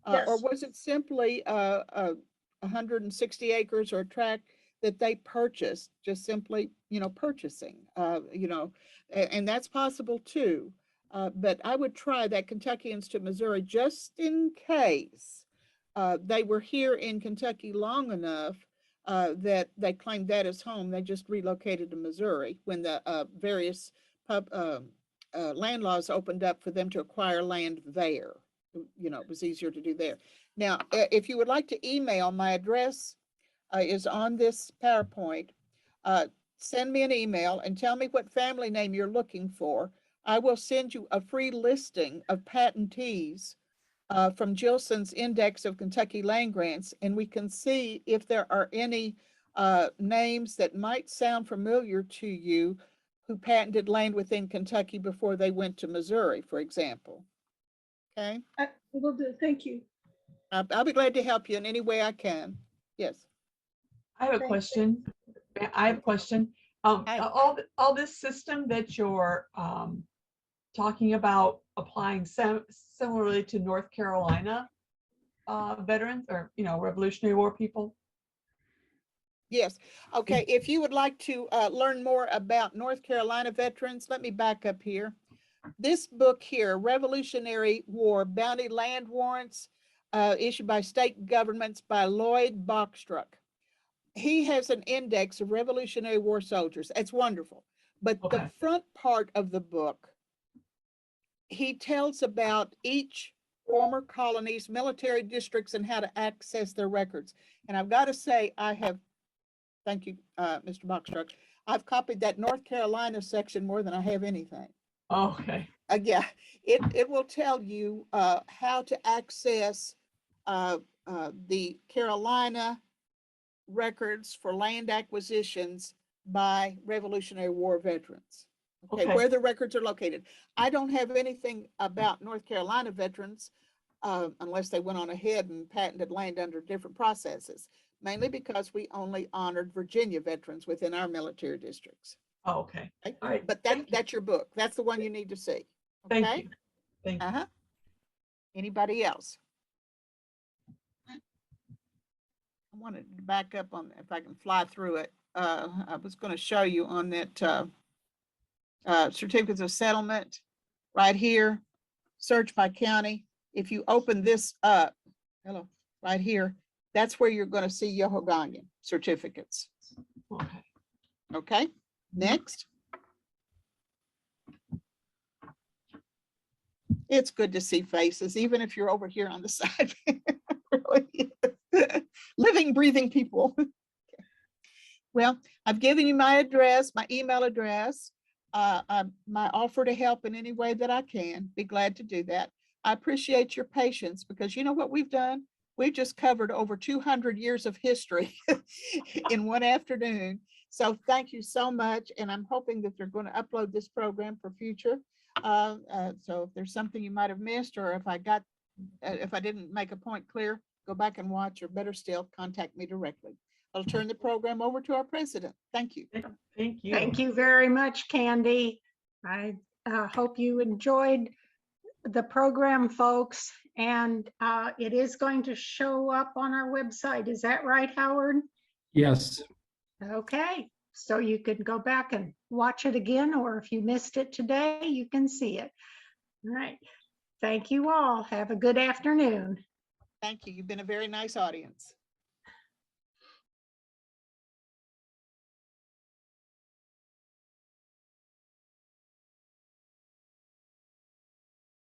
Yes. Or was it simply 160 acres or a tract that they purchased, just simply, purchasing, and that's possible too. But I would try that Kentuckians to Missouri just in case they were here in Kentucky long enough that they claimed that as home. They just relocated to Missouri when the various land laws opened up for them to acquire land there. It was easier to do there. Now, if you would like to email, my address is on this PowerPoint. Send me an email and tell me what family name you're looking for. I will send you a free listing of patentees from Gilson's Index of Kentucky Land Grants, and we can see if there are any names that might sound familiar to you who patented land within Kentucky before they went to Missouri, for example. Okay. I will do. Thank you. I'll be glad to help you in any way I can. Yes. I have a Thanks. question. I have a question. Hi. All this system that you're talking about applying similarly to North Carolina veterans or Revolutionary War people. Yes. Okay. If you would like to learn more about North Carolina veterans, let me back up here. This book here, Revolutionary War Bounty Land Warrants, issued by state governments by Lloyd Bachstruck. He has an index of Revolutionary War soldiers. It's wonderful. But Okay. the front part of the book, he tells about each former colony's military districts and how to access their records. And I've got to say, thank you, Mr. Bachstruck. I've copied that North Carolina section more than I have anything. Okay. Yeah, it will tell you how to access the Carolina records for land acquisitions by Revolutionary War veterans. Okay, where the records are located. I don't have anything about North Carolina veterans unless they went on ahead and patented land under different processes, mainly because we only honored Virginia veterans within our military districts. Oh, okay. Okay? All right. But that's your book. That's the one you need to see. Okay? Thank you. Thank you. Anybody else? I wanted to back up on, if I can fly through it. I was going to show you on that certificates of settlement right here, search by county. If you open this up, right here, that's where you're going to see Yohogangan certificates. Okay. Okay, next. It's good to see faces, even if you're over here on the side. Really living, breathing people. Well, I've given you my address, my email address, my offer to help in any way that I can. Be glad to do that. I appreciate your patience because you know what we've done? We've just covered over 200 years of history in one afternoon. So thank you so much. And I'm hoping that they're going to upload this program for future. So if there's something you might have missed, or if I got If I didn't make a point clear, go back and watch, or better still, contact me directly. I'll turn the program over to our president. Thank you. Thank you. Thank you very much, Kandie. I hope you enjoyed the program, folks, and it is going to show up on our website. Is that right, Howard? Yes. Okay, so you can go back and watch it again, or if you missed it today, you can see it. All right. Thank you all. Have a good afternoon. Thank you. You've been a very nice audience.